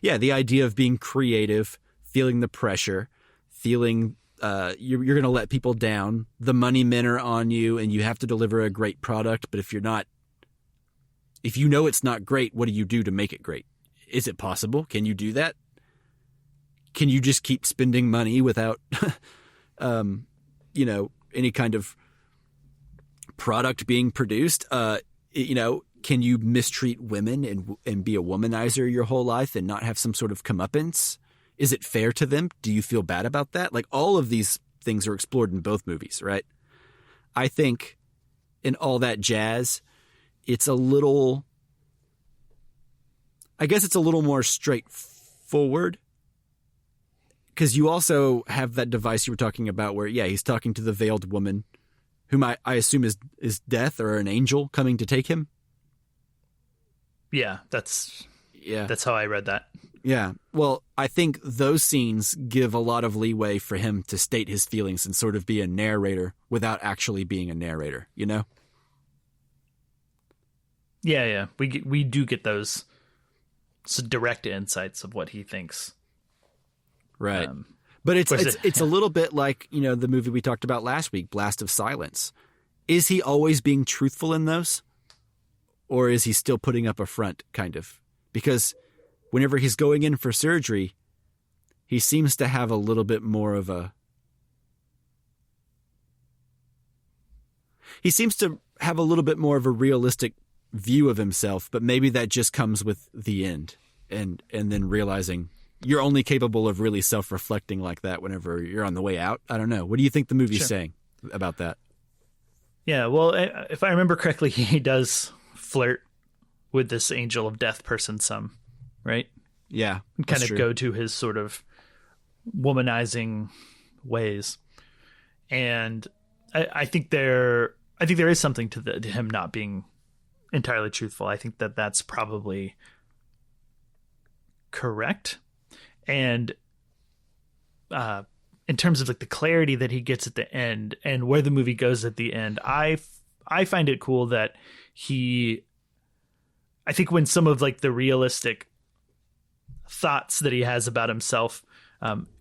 the idea of being creative, feeling the pressure, feeling you're going to let people down. The money men are on you and you have to deliver a great product. But if you know it's not great, what do you do to make it great? Is it possible? Can you do that? Can you just keep spending money without, any kind of product being produced? Can you mistreat women and be a womanizer your whole life and not have some sort of comeuppance? Is it fair to them? Do you feel bad about that? Like, all of these things are explored in both movies, right? I think in all that jazz, it's a little more straightforward, because you also have that device you were talking about where, he's talking to the veiled woman, whom I assume is death or an angel coming to take him. Yeah, that's how I read that. Yeah. Well, I think those scenes give a lot of leeway for him to state his feelings and sort of be a narrator without actually being a narrator, you know? Yeah. We do get those direct insights of what he thinks. Right. But it's a little bit like, the movie we talked about last week, Blast of Silence. Is he always being truthful in those? Or is he still putting up a front, kind of? Because whenever he's going in for surgery, he seems to have a little bit more of a... He seems to have a little bit more of a realistic view of himself, but maybe that just comes with the end. And then realizing you're only capable of really self-reflecting like that whenever you're on the way out. I don't know. What do you think the movie's saying about that? Yeah, well, if I remember correctly, he does flirt with this angel of death person some, right? Yeah. Kind of go to his sort of womanizing ways. And I think there is something to him not being entirely truthful. I think that's probably correct. And in terms of like the clarity that he gets at the end and where the movie goes at the end, I find it cool that I think when some of like the realistic thoughts that he has about himself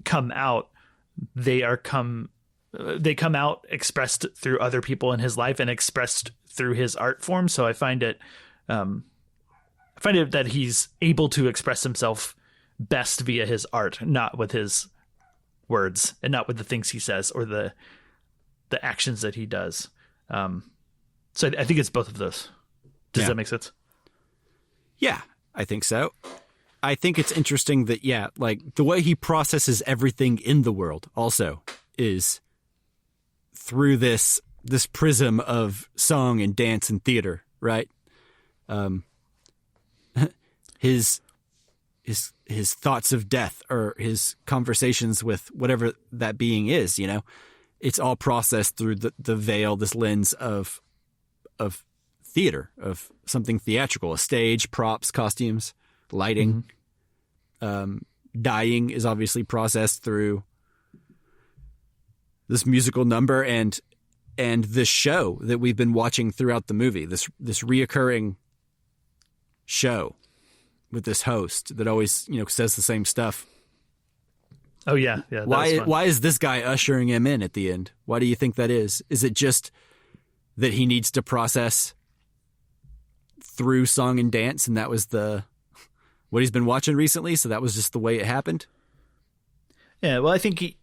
come out, they come out expressed through other people in his life and expressed through his art form. So I find it that he's able to express himself best via his art, not with his words and not with the things he says or the actions that he does. So I think it's both of those. Does that make sense? Yeah, I think so. I think it's interesting that, like the way he processes everything in the world also is through this prism of song and dance and theater, right? His thoughts of death or his conversations with whatever that being is, it's all processed through the veil, this lens of theater, of something theatrical, a stage, props, costumes, lighting. Dying is obviously processed through this musical number and this show that we've been watching throughout the movie, this reoccurring show with this host that always, says the same stuff. Oh yeah. Yeah. Why is this guy ushering him in at the end? Why do you think that is? Is it just that he needs to process through song and dance, and that was what he's been watching recently, so that was just the way it happened? Yeah, well, I think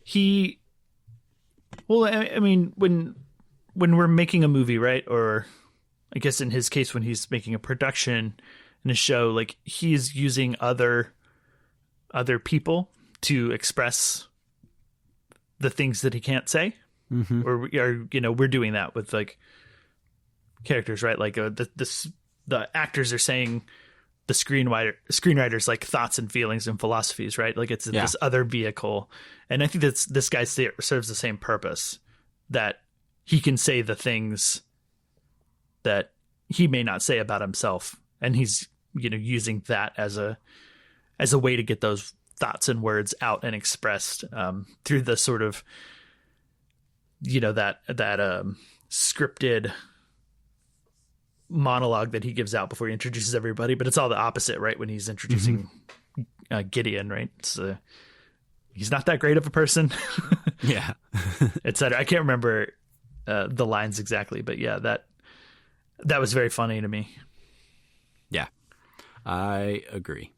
he well, I mean, when we're making a movie, right? Or I guess in his case, when he's making a production in a show, like he's using other people to express the things that he can't say. Mm-hmm. Or we're doing that with like characters, right? Like the actors are saying the screenwriters like thoughts and feelings and philosophies, right? Like it's this other vehicle. And I think this guy serves the same purpose, that he can say the things that he may not say about himself. And he's, using that as a way to get those thoughts and words out and expressed through the sort of, that scripted monologue that he gives out before he introduces everybody. But it's all the opposite, right? When he's introducing Gideon, right? He's not that great of a person. Yeah. Etc. I can't remember the lines exactly, but yeah, that was very funny to me. Yeah, I agree.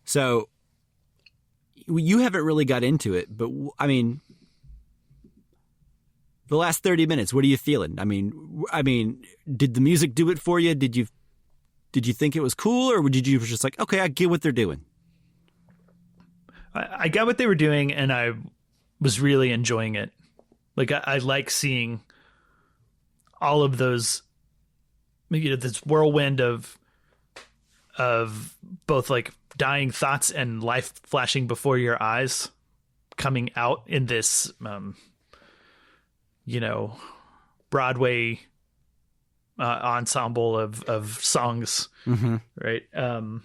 So you haven't really got into it, but I mean, the last 30 minutes, what are you feeling? I mean, did the music do it for you? Did you think it was cool, or did you just like, okay, I get what they're doing? I got what they were doing, and I was really enjoying it. Like I like seeing all of those, this whirlwind of both like dying thoughts and life flashing before your eyes coming out in this, Broadway ensemble of songs, right? The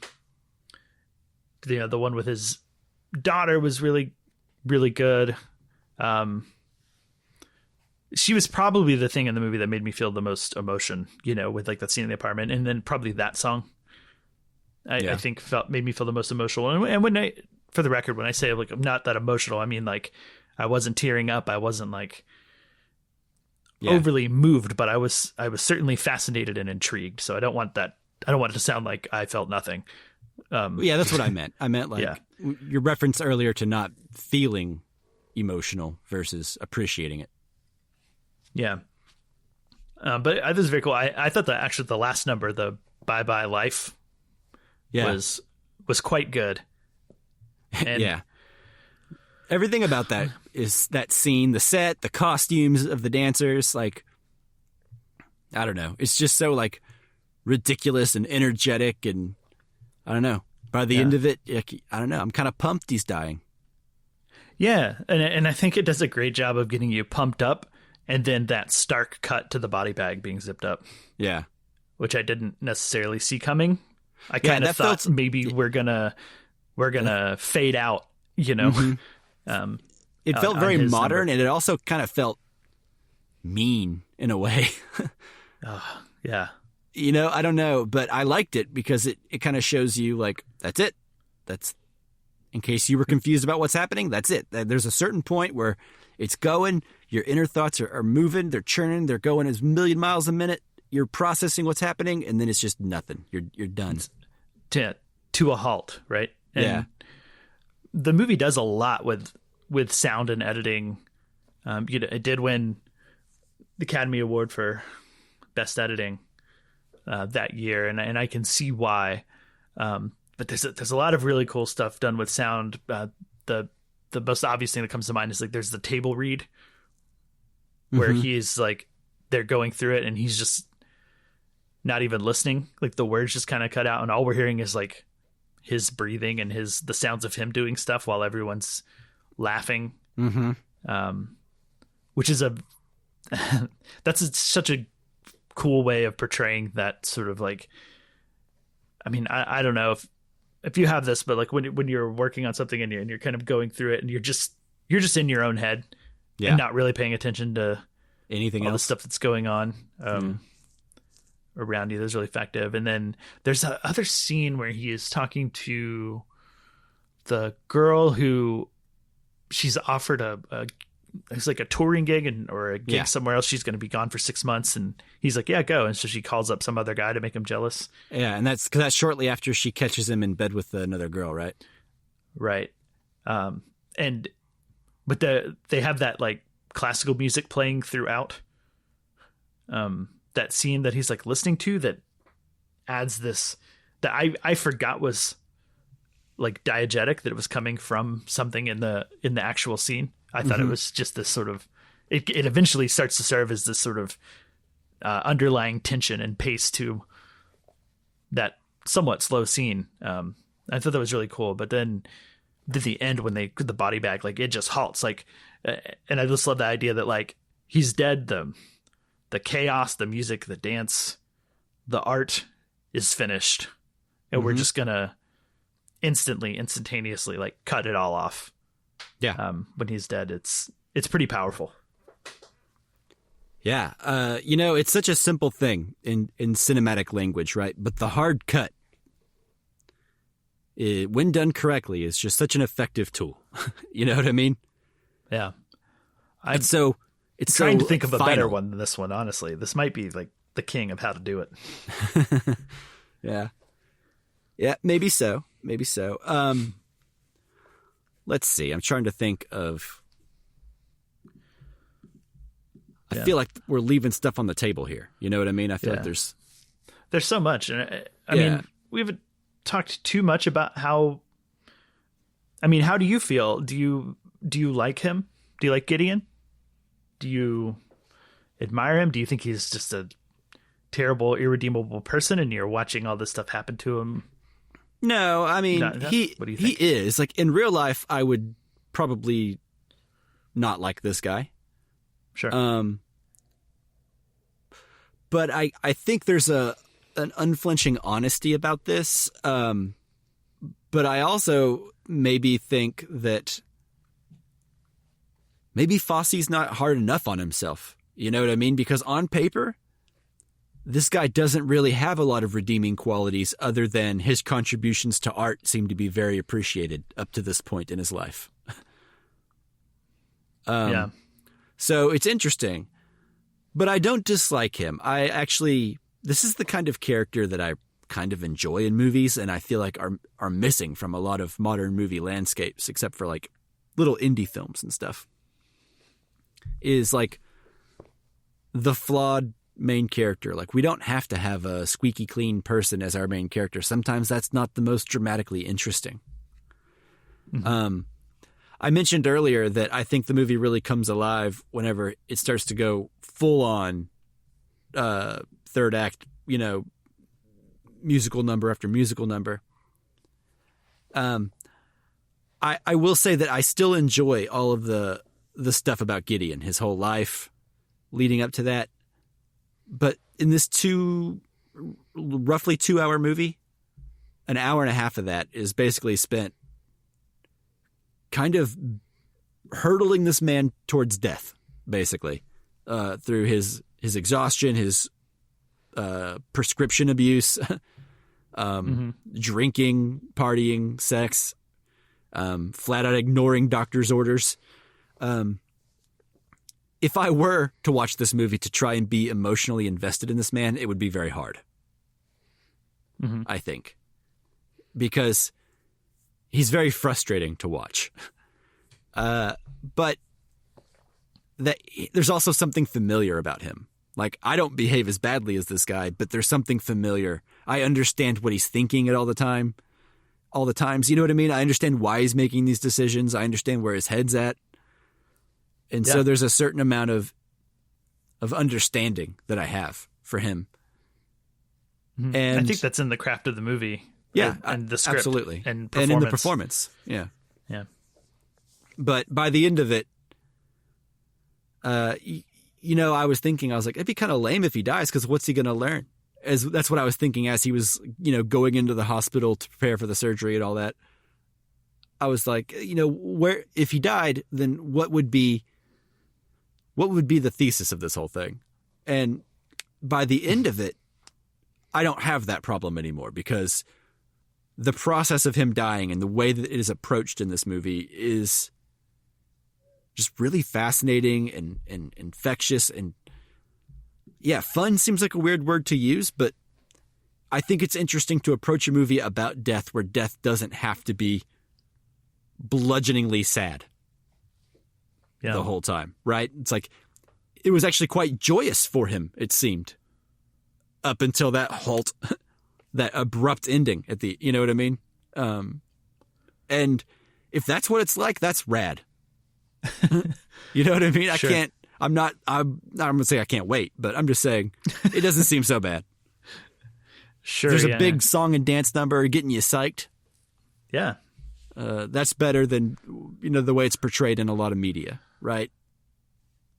one with his daughter was really, really good. She was probably the thing in the movie that made me feel the most emotion, with like that scene in the apartment, and then probably that song. I think made me feel the most emotional. And for the record, when I say like I'm not that emotional, I mean like I wasn't tearing up. I wasn't like overly moved, but I was certainly fascinated and intrigued. So I don't want it to sound like I felt nothing. That's what I meant. I meant like your reference earlier to not feeling emotional versus appreciating it. Yeah. But this is very cool. I thought that actually the last number, the Bye Bye Life, was quite good. And everything about that is that scene, the set, the costumes of the dancers, like, I don't know. It's just so like ridiculous and energetic, and I don't know. By the end of it, I don't know. I'm kind of pumped he's dying. Yeah, and I think it does a great job of getting you pumped up, and then that stark cut to the body bag being zipped up. Yeah, which I didn't necessarily see coming. I kind of thought maybe we're gonna fade out. Mm-hmm. It felt very modern, and it also kind of felt mean in a way. Yeah. I don't know, but I liked it because it kind of shows you like, that's it. That's, in case you were confused about what's happening, that's it. There's a certain point where it's going, your inner thoughts are moving, they're churning, they're going as 1,000,000 miles a minute. You're processing what's happening, and then it's just nothing. You're done. To a halt, right? And the movie does a lot with sound and editing. It did when Academy Award for Best Editing that year, and I can see why. But there's a lot of really cool stuff done with sound. The most obvious thing that comes to mind is like there's the table read where he's like they're going through it and he's just not even listening. Like the words just kind of cut out, and all we're hearing is like his breathing and the sounds of him doing stuff while everyone's laughing. Which is such a cool way of portraying that sort of like, I mean, I don't know if you have this, but like when you're working on something and you're kind of going through it and you're just in your own head and not really paying attention to anything all else, the stuff that's going on around you. That's really effective. And then there's a other scene where he is talking to the girl who she's offered it's like a touring gig or a gig somewhere else. She's going to be gone for 6 months, and he's like, yeah, go. And so she calls up some other guy to make him jealous. Yeah. And that's shortly after she catches him in bed with another girl. Right. Right. But they have that like classical music playing throughout, that scene that he's like listening to that adds this that I forgot was like diegetic, that it was coming from something in the actual scene. I thought it was just this sort of, it eventually starts to serve as this sort of underlying tension and pace to that somewhat slow scene. I thought that was really cool. But then at the end, when they put the body bag, like it just halts. Like, and I just love the idea that like he's dead. The chaos, the music, the dance, the art is finished, and we're just gonna instantaneously like cut it all off. Yeah. When he's dead, it's pretty powerful. Yeah. It's such a simple thing in cinematic language, right? But the hard cut, when done correctly, is just such an effective tool. You know what I mean? Yeah. It's trying to think of a final. better one than this one, honestly. This might be like the king of how to do it. Yeah. Yeah, maybe so. Let's see. I'm trying to think of... I feel like we're leaving stuff on the table here. You know what I mean? I feel like there's so much. And I mean, we haven't talked too much about how... I mean, how do you feel? Do you like him? Do you like Gideon? Do you admire him? Do you think he's just a terrible, irredeemable person and you're watching all this stuff happen to him? No, I mean, What do you think? he is. Like, in real life, I would probably not like this guy. Sure. But I think there's an unflinching honesty about this. But I also maybe think that maybe Fosse's not hard enough on himself. You know what I mean? Because on paper, this guy doesn't really have a lot of redeeming qualities other than his contributions to art seem to be very appreciated up to this point in his life. So it's interesting, but I don't dislike him. This is the kind of character that I kind of enjoy in movies and I feel like are missing from a lot of modern movie landscapes, except for like little indie films and stuff, is like the flawed main character. Like, we don't have to have a squeaky clean person as our main character. Sometimes that's not the most dramatically interesting. I mentioned earlier that I think the movie really comes alive whenever it starts to go full on third act, musical number after musical number. I will say that I still enjoy all of the stuff about Gideon, his whole life leading up to that. But in this roughly 2-hour movie, an hour and a half of that is basically spent kind of hurtling this man towards death, basically, through his exhaustion, his prescription abuse, drinking, partying, sex, flat out ignoring doctor's orders. If I were to watch this movie to try and be emotionally invested in this man, it would be very hard. I think. Because he's very frustrating to watch. But that there's also something familiar about him. Like, I don't behave as badly as this guy, but there's something familiar. I understand what he's thinking at all the times. You know what I mean? I understand why he's making these decisions. I understand where his head's at. And so there's a certain amount of understanding that I have for him. Mm-hmm. And I think that's in the craft of the movie. Yeah, and the script. Absolutely. And in the performance. Yeah. Yeah. But by the end of it, I was thinking, I was like, it'd be kind of lame if he dies, because what's he going to learn? That's what I was thinking as he was, going into the hospital to prepare for the surgery and all that. I was like, where, if he died, then what would be the thesis of this whole thing? And by the end of it, I don't have that problem anymore, because the process of him dying and the way that it is approached in this movie is just really fascinating and infectious. And yeah, fun seems like a weird word to use, but I think it's interesting to approach a movie about death where death doesn't have to be bludgeoningly sad the whole time, right? It's like, it was actually quite joyous for him, it seemed, up until that halt, that abrupt ending at the, you know what I mean? And if that's what it's like, that's rad. You know what I mean? Sure. I'm not going to say I can't wait, but I'm just saying it doesn't seem so bad. Sure. There's a big song and dance number getting you psyched. Yeah. That's better than, the way it's portrayed in a lot of media, right?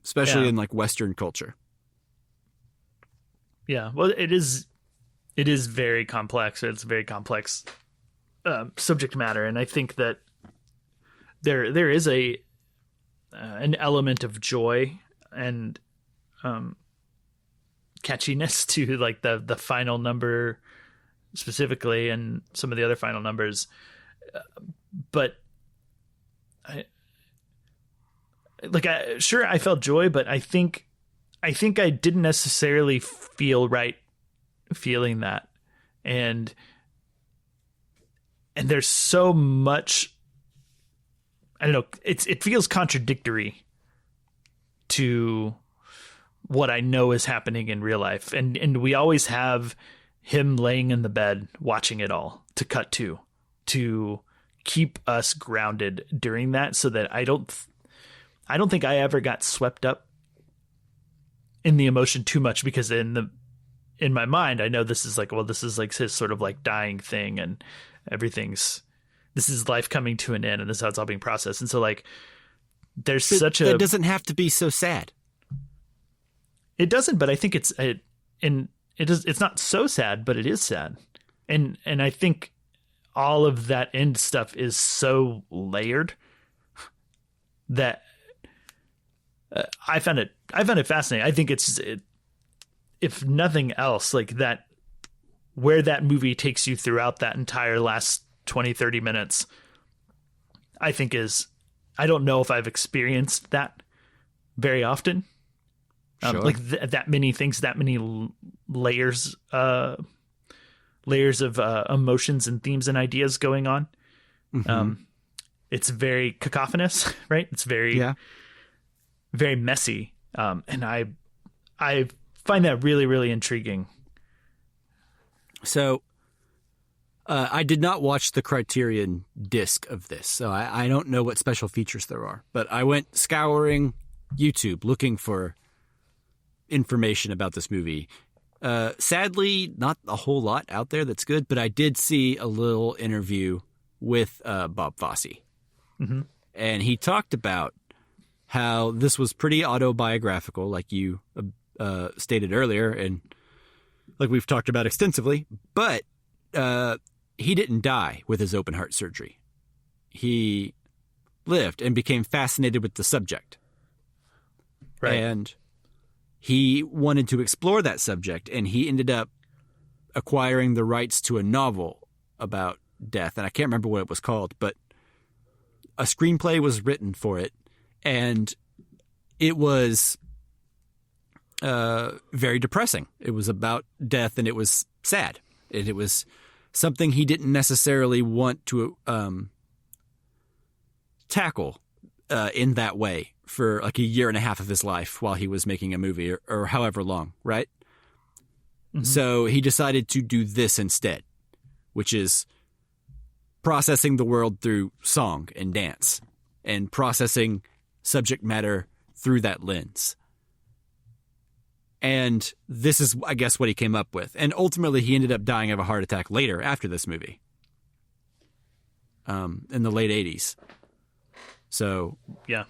Especially in like Western culture. Yeah. Well, it is very complex. It's very complex subject matter. And I think that there is an element of joy and catchiness to like the final number specifically, and some of the other final numbers. But I felt joy, but I think I didn't necessarily feel right feeling that. And there's so much, I don't know, it feels contradictory to what I know is happening in real life. And we always have him laying in the bed watching it all to cut to keep us grounded during that, so that I don't think I ever got swept up in the emotion too much, because in my mind, I know this is like his sort of like dying thing, and this is life coming to an end, and this is how it's all being processed. And so like, there's it doesn't have to be so sad. It doesn't, but I think it's not so sad, but it is sad. And I think all of that end stuff is so layered that I found it fascinating. I think if nothing else, like that, where that movie takes you throughout that entire last 20, 30 minutes, I think I don't know if I've experienced that very often. Sure. Like that many things, that many layers of emotions and themes and ideas going on. Mm-hmm. It's very cacophonous, right? It's very, very messy. And I find that really, really intriguing. So I did not watch the Criterion disc of this, so I don't know what special features there are. But I went scouring YouTube looking for information about this movie. Sadly, not a whole lot out there that's good, but I did see a little interview with Bob Fosse. Mm-hmm. And he talked about how this was pretty autobiographical, like you stated earlier, and like we've talked about extensively, but he didn't die with his open heart surgery. He lived and became fascinated with the subject. Right. And he wanted to explore that subject, and he ended up acquiring the rights to a novel about death. And I can't remember what it was called, but a screenplay was written for it, and it was very depressing. It was about death, and it was sad. And it was something he didn't necessarily want to tackle in that way for like a year and a half of his life while he was making a movie or however long, right? Mm-hmm. So he decided to do this instead, which is processing the world through song and dance and processing subject matter through that lens. And this is, I guess, what he came up with. And ultimately, he ended up dying of a heart attack later after this movie, in the late 80s. So, yeah.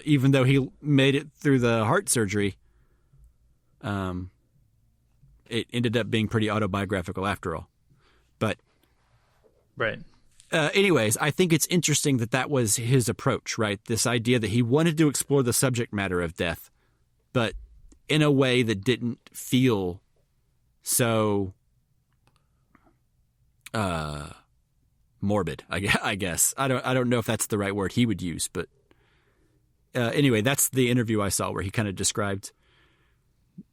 Even though he made it through the heart surgery, it ended up being pretty autobiographical after all. But right. Anyways, I think it's interesting that was his approach, right? This idea that he wanted to explore the subject matter of death, but in a way that didn't feel so morbid, I guess. I don't know if that's the right word he would use, but anyway, that's the interview I saw where he kind of described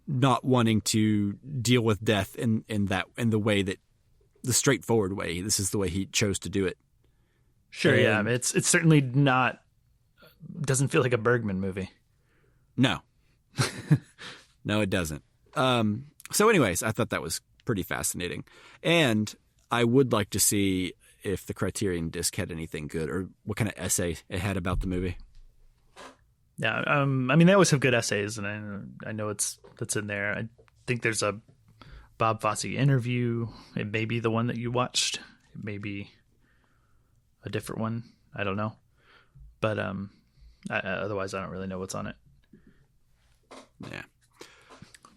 not wanting to deal with death in the way that the straightforward way. This is the way he chose to do it. Sure, yeah. I mean, it's certainly not. Doesn't feel like a Bergman movie. No, no, it doesn't. So, anyways, I thought that was pretty fascinating, and I would like to see if the Criterion disc had anything good or what kind of essay it had about the movie. Yeah, I mean, they always have good essays, and I know that's in there. I think there's a Bob Fosse interview. It may be the one that you watched. It may be a different one. I don't know. But otherwise, I don't really know what's on it. Yeah.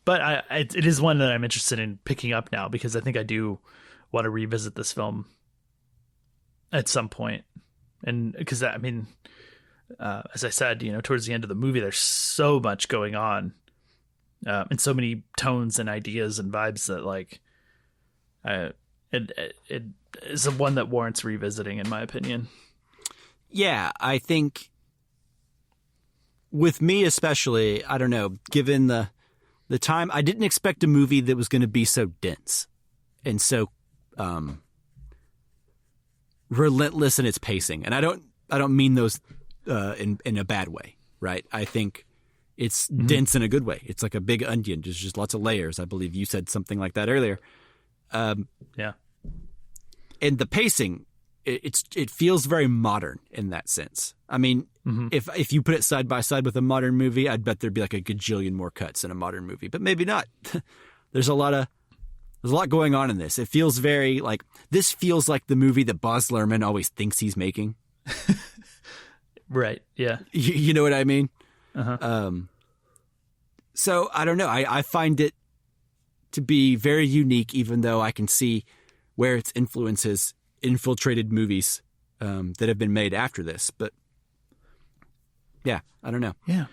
But it is one that I'm interested in picking up now because I think I do want to revisit this film at some point. And because, I mean, as I said, towards the end of the movie, there's so much going on. And so many tones and ideas and vibes that it is one that warrants revisiting, in my opinion. Yeah, I think with me especially, I don't know, given the time, I didn't expect a movie that was going to be so dense and so relentless in its pacing. And I don't mean those in a bad way, right? I think it's dense in a good way. It's like a big onion. There's just lots of layers. I believe you said something like that earlier. Yeah. And the pacing, it feels very modern in that sense. I mean, if you put it side by side with a modern movie, I'd bet there'd be like a gajillion more cuts in a modern movie, but maybe not. There's a lot going on in this. It feels very this feels like the movie that Baz Luhrmann always thinks he's making. Right. Yeah. You know what I mean? Uh-huh. So I don't know. I find it to be very unique, even though I can see where its influences infiltrated movies that have been made after this. But yeah, I don't know. Yeah.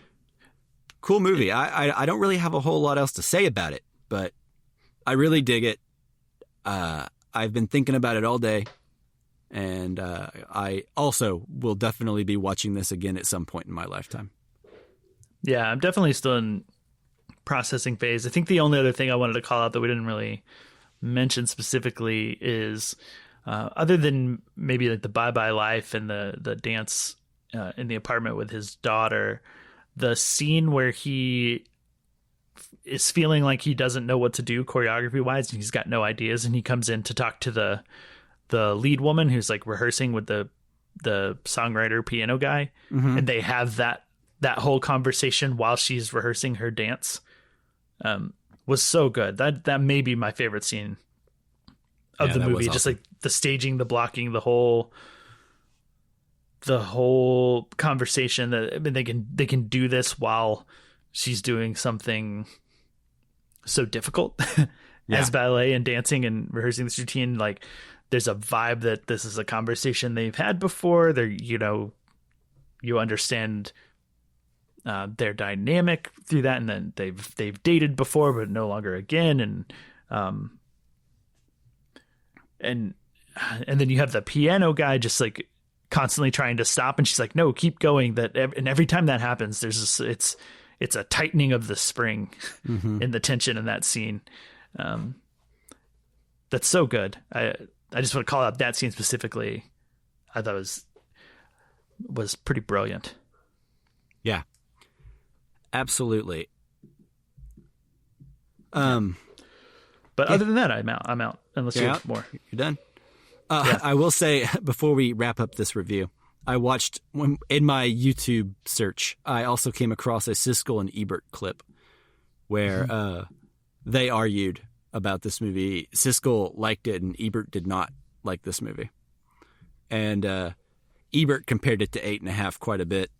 Cool movie. I don't really have a whole lot else to say about it, but I really dig it. I've been thinking about it all day. And I also will definitely be watching this again at some point in my lifetime. Yeah, I'm definitely still in processing phase. I think the only other thing I wanted to call out that we didn't really mention specifically is other than maybe like the bye-bye life and the dance in the apartment with his daughter, the scene where he is feeling like he doesn't know what to do choreography-wise and he's got no ideas, and he comes in to talk to the lead woman who's like rehearsing with the songwriter piano guy, and they have that whole conversation while she's rehearsing her dance, was so good. That may be my favorite scene of the movie. Awesome. Just like the staging, the blocking, the whole conversation that, I mean, they can do this while she's doing something so difficult as ballet and dancing and rehearsing this routine. Like, there's a vibe that this is a conversation they've had before. They're, you understand their dynamic through that, and then they've dated before, but no longer again, and then you have the piano guy just like constantly trying to stop, and she's like, no, keep going. And every time that happens, there's this, it's a tightening of the spring in the tension in that scene. That's so good. I just want to call out that scene specifically. I thought was pretty brilliant. Yeah. Absolutely. But other than that, I'm out. Unless you have more. You're done? I will say, before we wrap up this review, I watched, in my YouTube search, I also came across a Siskel and Ebert clip where they argued about this movie. Siskel liked it and Ebert did not like this movie. And Ebert compared it to 8.5 quite a bit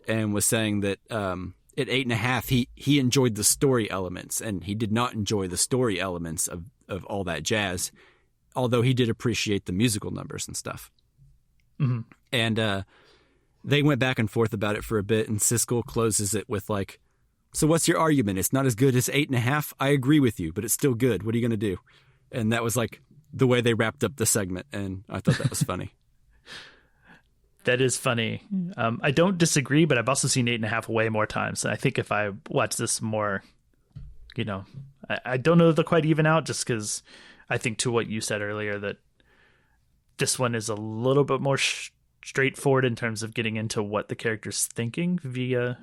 and was saying that at 8.5, he enjoyed the story elements and he did not enjoy the story elements of all that jazz, although he did appreciate the musical numbers and stuff. Mm-hmm. And they went back and forth about it for a bit, and Siskel closes it with like, so what's your argument? It's not as good as 8.5? I agree with you, but it's still good. What are you going to do? And that was like the way they wrapped up the segment, and I thought that was funny. That is funny. I don't disagree, but I've also seen 8.5 way more times. I think if I watch this more, I don't know if they'll quite even out, just because I think to what you said earlier that this one is a little bit more straightforward in terms of getting into what the character's thinking via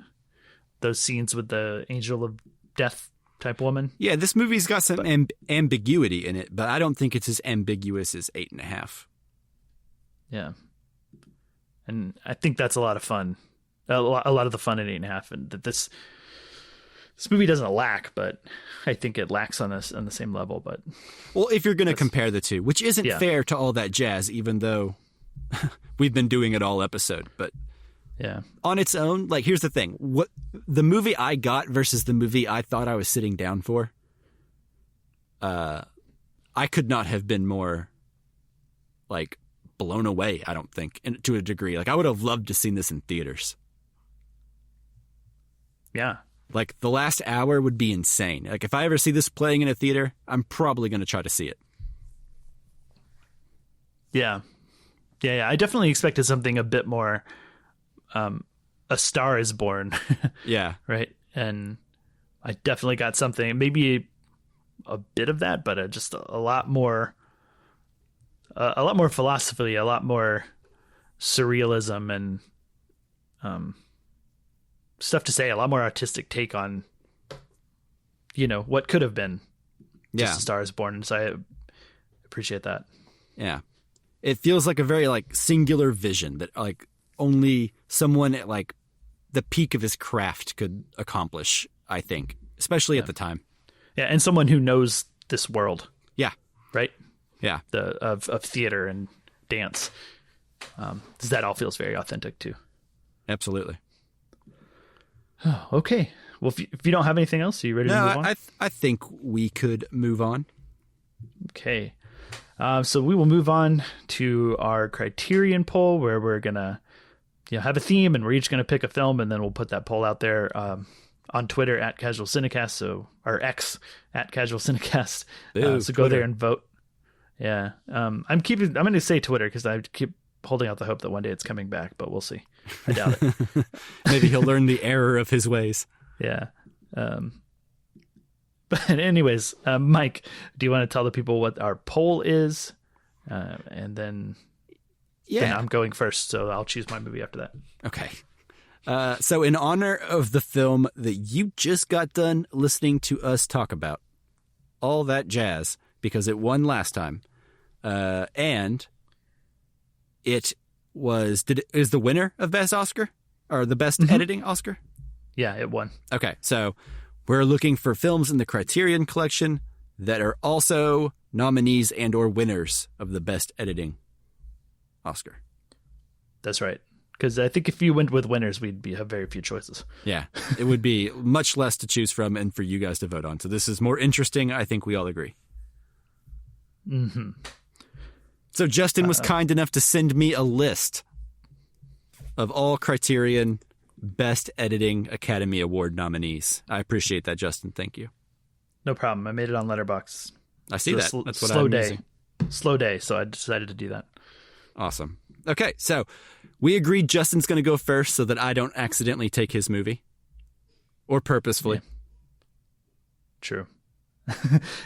those scenes with the angel of death type woman. Yeah, this movie's got some ambiguity in it, but I don't think it's as ambiguous as 8.5. Yeah. And I think that's a lot of fun. A lot of the fun in 8.5, and that this movie doesn't lack, but I think it lacks on the same level. But well, if you're going to compare the two, which isn't fair to all that jazz, even though we've been doing it all episode, but yeah, on its own, like here's the thing: what the movie I got versus the movie I thought I was sitting down for, I could not have been more like blown away. I don't think, and to a degree, like I would have loved to seen this in theaters. Yeah. Like, the last hour would be insane. Like, if I ever see this playing in a theater, I'm probably going to try to see it. Yeah. Yeah. I definitely expected something a bit more, A Star is Born. Yeah. Right. And I definitely got something, maybe a bit of that, but just a lot more philosophy, a lot more surrealism and, stuff to say, a lot more artistic take on, what could have been just A Star is Born. So I appreciate that. Yeah. It feels like a very like singular vision that like only someone at like the peak of his craft could accomplish, I think, especially at the time. Yeah. And someone who knows this world. Yeah. Right. Yeah. Of theater and dance. That all feels very authentic too. Absolutely. Oh, okay. Well, if you don't have anything else, are you ready to move on? I think we could move on. Okay. So we will move on to our Criterion poll, where we're going to have a theme, and we're each going to pick a film, and then we'll put that poll out there on Twitter at Casual Cinecast, or X at Casual Cinecast. So go there and vote. Yeah. I'm going to say Twitter because I keep holding out the hope that one day it's coming back, but we'll see. I doubt it. Maybe he'll learn the error of his ways. Yeah. But anyways, Mike, do you want to tell the people what our poll is? And then, I'm going first, so I'll choose my movie after that. Okay. So in honor of the film that you just got done listening to us talk about, All That Jazz, because it won last time, and it is the winner of Best Oscar, or the Best Editing Oscar? Yeah, it won. Okay, so we're looking for films in the Criterion Collection that are also nominees and or winners of the Best Editing Oscar. That's right. Because I think if you went with winners, we'd have very few choices. Yeah, it would be much less to choose from and for you guys to vote on. So this is more interesting. I think we all agree. Mm-hmm. So Justin was kind enough to send me a list of all Criterion Best Editing Academy Award nominees. I appreciate that, Justin. Thank you. No problem. I made it on Letterboxd. I see that. That's what slow I'm day. using. Slow day, so I decided to do that. Awesome. Okay, so we agreed Justin's going to go first so that I don't accidentally take his movie. Or purposefully. Yeah. True.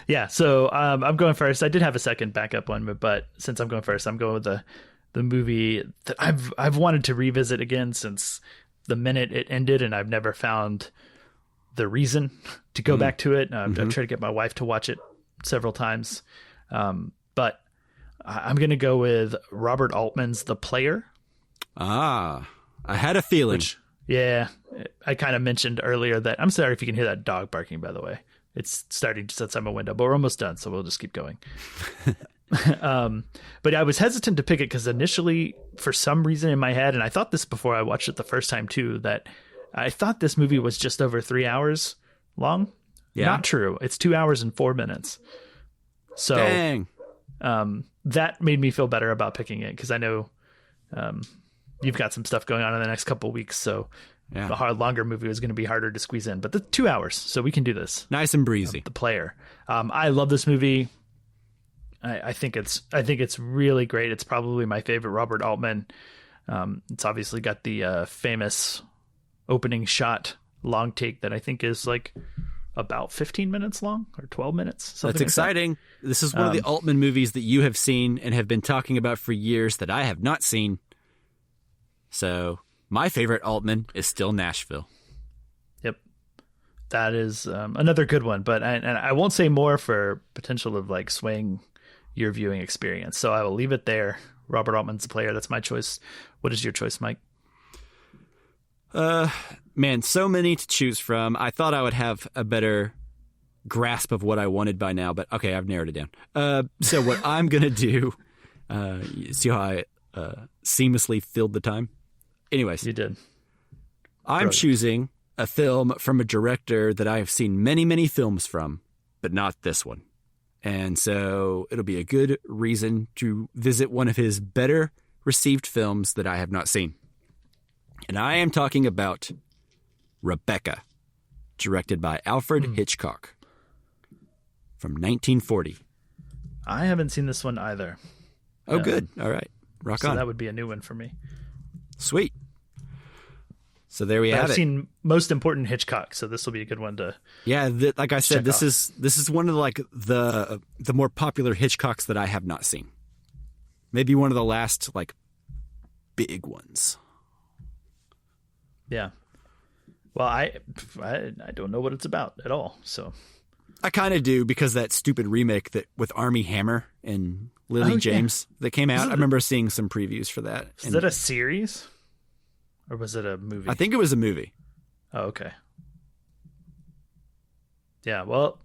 Yeah, so I'm going first. I did have a second backup one, but since I'm going first, I'm going with the movie that I've wanted to revisit again since the minute it ended, and I've never found the reason to go back to it. I've tried to get my wife to watch it several times. But I'm going to go with Robert Altman's The Player. I had a feeling. Yeah, I kind of mentioned earlier that, I'm sorry if you can hear that dog barking, by the way. It's starting just outside my window, but we're almost done, so we'll just keep going. But I was hesitant to pick it because initially, for some reason in my head, and I thought this before I watched it the first time too, that I thought this movie was just over 3 hours long. Yeah. Not true. It's 2 hours and 4 minutes. So dang. That made me feel better about picking it because I know you've got some stuff going on in the next couple of weeks, so a longer movie was going to be harder to squeeze in. But the 2 hours, so we can do this. Nice and breezy. The Player. I love this movie. I think it's really great. It's probably my favorite Robert Altman. It's obviously got the famous opening shot long take that I think is like about 15 minutes long or 12 minutes. That's exciting. This is one of the Altman movies that you have seen and have been talking about for years that I have not seen. So my favorite Altman is still Nashville. Yep. That is another good one, but I won't say more for potential of like swaying your viewing experience. So I will leave it there. Robert Altman's The Player. That's my choice. What is your choice, Mike? Man, so many to choose from. I thought I would have a better grasp of what I wanted by now, but okay, I've narrowed it down. So what I'm going to do, you see how I seamlessly filled the time? Anyways. You did. I'm choosing a film from a director that I have seen many, many films from, but not this one. And so it'll be a good reason to visit one of his better received films that I have not seen. And I am talking about Rebecca, directed by Alfred Hitchcock from 1940. I haven't seen this one either. Oh, good. All right. Rock on. So that would be a new one for me. Sweet. So there we have it. I've seen Most Important Hitchcock, so this will be a good one to. Yeah, like I said, this is one of the more popular Hitchcocks that I have not seen. Maybe one of the last like big ones. Yeah. Well, I don't know what it's about at all. So I kind of do because that stupid remake that with Armie Hammer and Lily James that came out. I remember seeing some previews for that. Is that a series? Or was it a movie? I think it was a movie. Oh, okay. Yeah, well,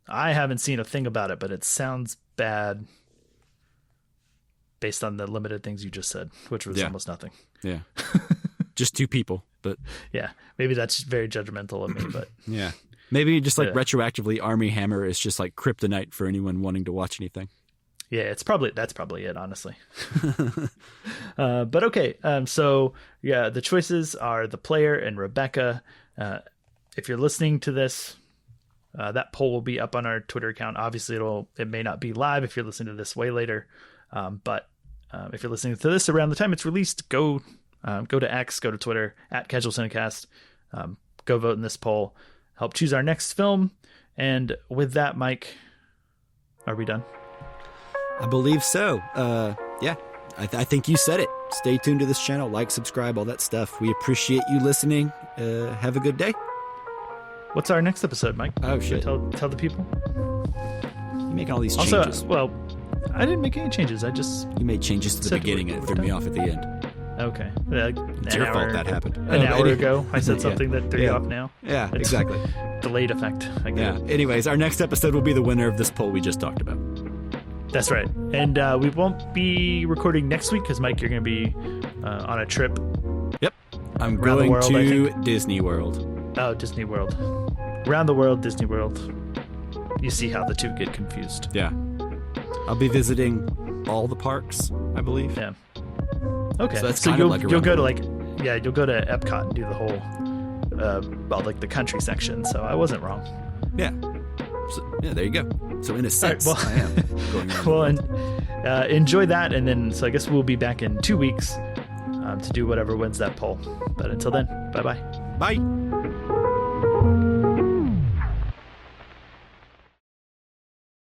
I haven't seen a thing about it, but it sounds bad based on the limited things you just said, which was almost nothing. Yeah. Just two people, but... Yeah, maybe that's very judgmental of me, but... Yeah. Maybe just like retroactively, Armie Hammer is just like kryptonite for anyone wanting to watch anything. Yeah, that's probably it, honestly. But okay, so yeah, the choices are The Player and Rebecca. If you're listening to this, that poll will be up on our Twitter account. Obviously, it may not be live if you're listening to this way later. But if you're listening to this around the time it's released, go to X, go to Twitter @CasualCineCast. Go vote in this poll. Help choose our next film. And with that, Mike, are we done? I believe so. Yeah, I think you said it. Stay tuned to this channel. Like, subscribe, all that stuff. We appreciate you listening. Have a good day. What's our next episode, Mike? Oh, shit. Tell the people. You're making all these changes. Also, well, I didn't make any changes. You made changes to the beginning and it threw me off at the end. Okay. It's your fault that happened. An hour ago, I said something that threw you off now. Yeah, exactly. Delayed effect. I guess. Yeah. Anyways, our next episode will be the winner of this poll we just talked about. That's right. And we won't be recording next week because, Mike, you're going to be on a trip. Yep. I'm going to Disney World. Oh, Disney World. Around the world, Disney World. You see how the two get confused. Yeah. I'll be visiting all the parks, I believe. Yeah. Okay. So that's you'll like go to you'll go to Epcot and do the whole, the country section. So I wasn't wrong. Yeah. So, yeah, there you go. So in a sense, right, I am going around. Well, and enjoy that, and then so I guess we'll be back in 2 weeks to do whatever wins that poll. But until then, bye-bye. Bye.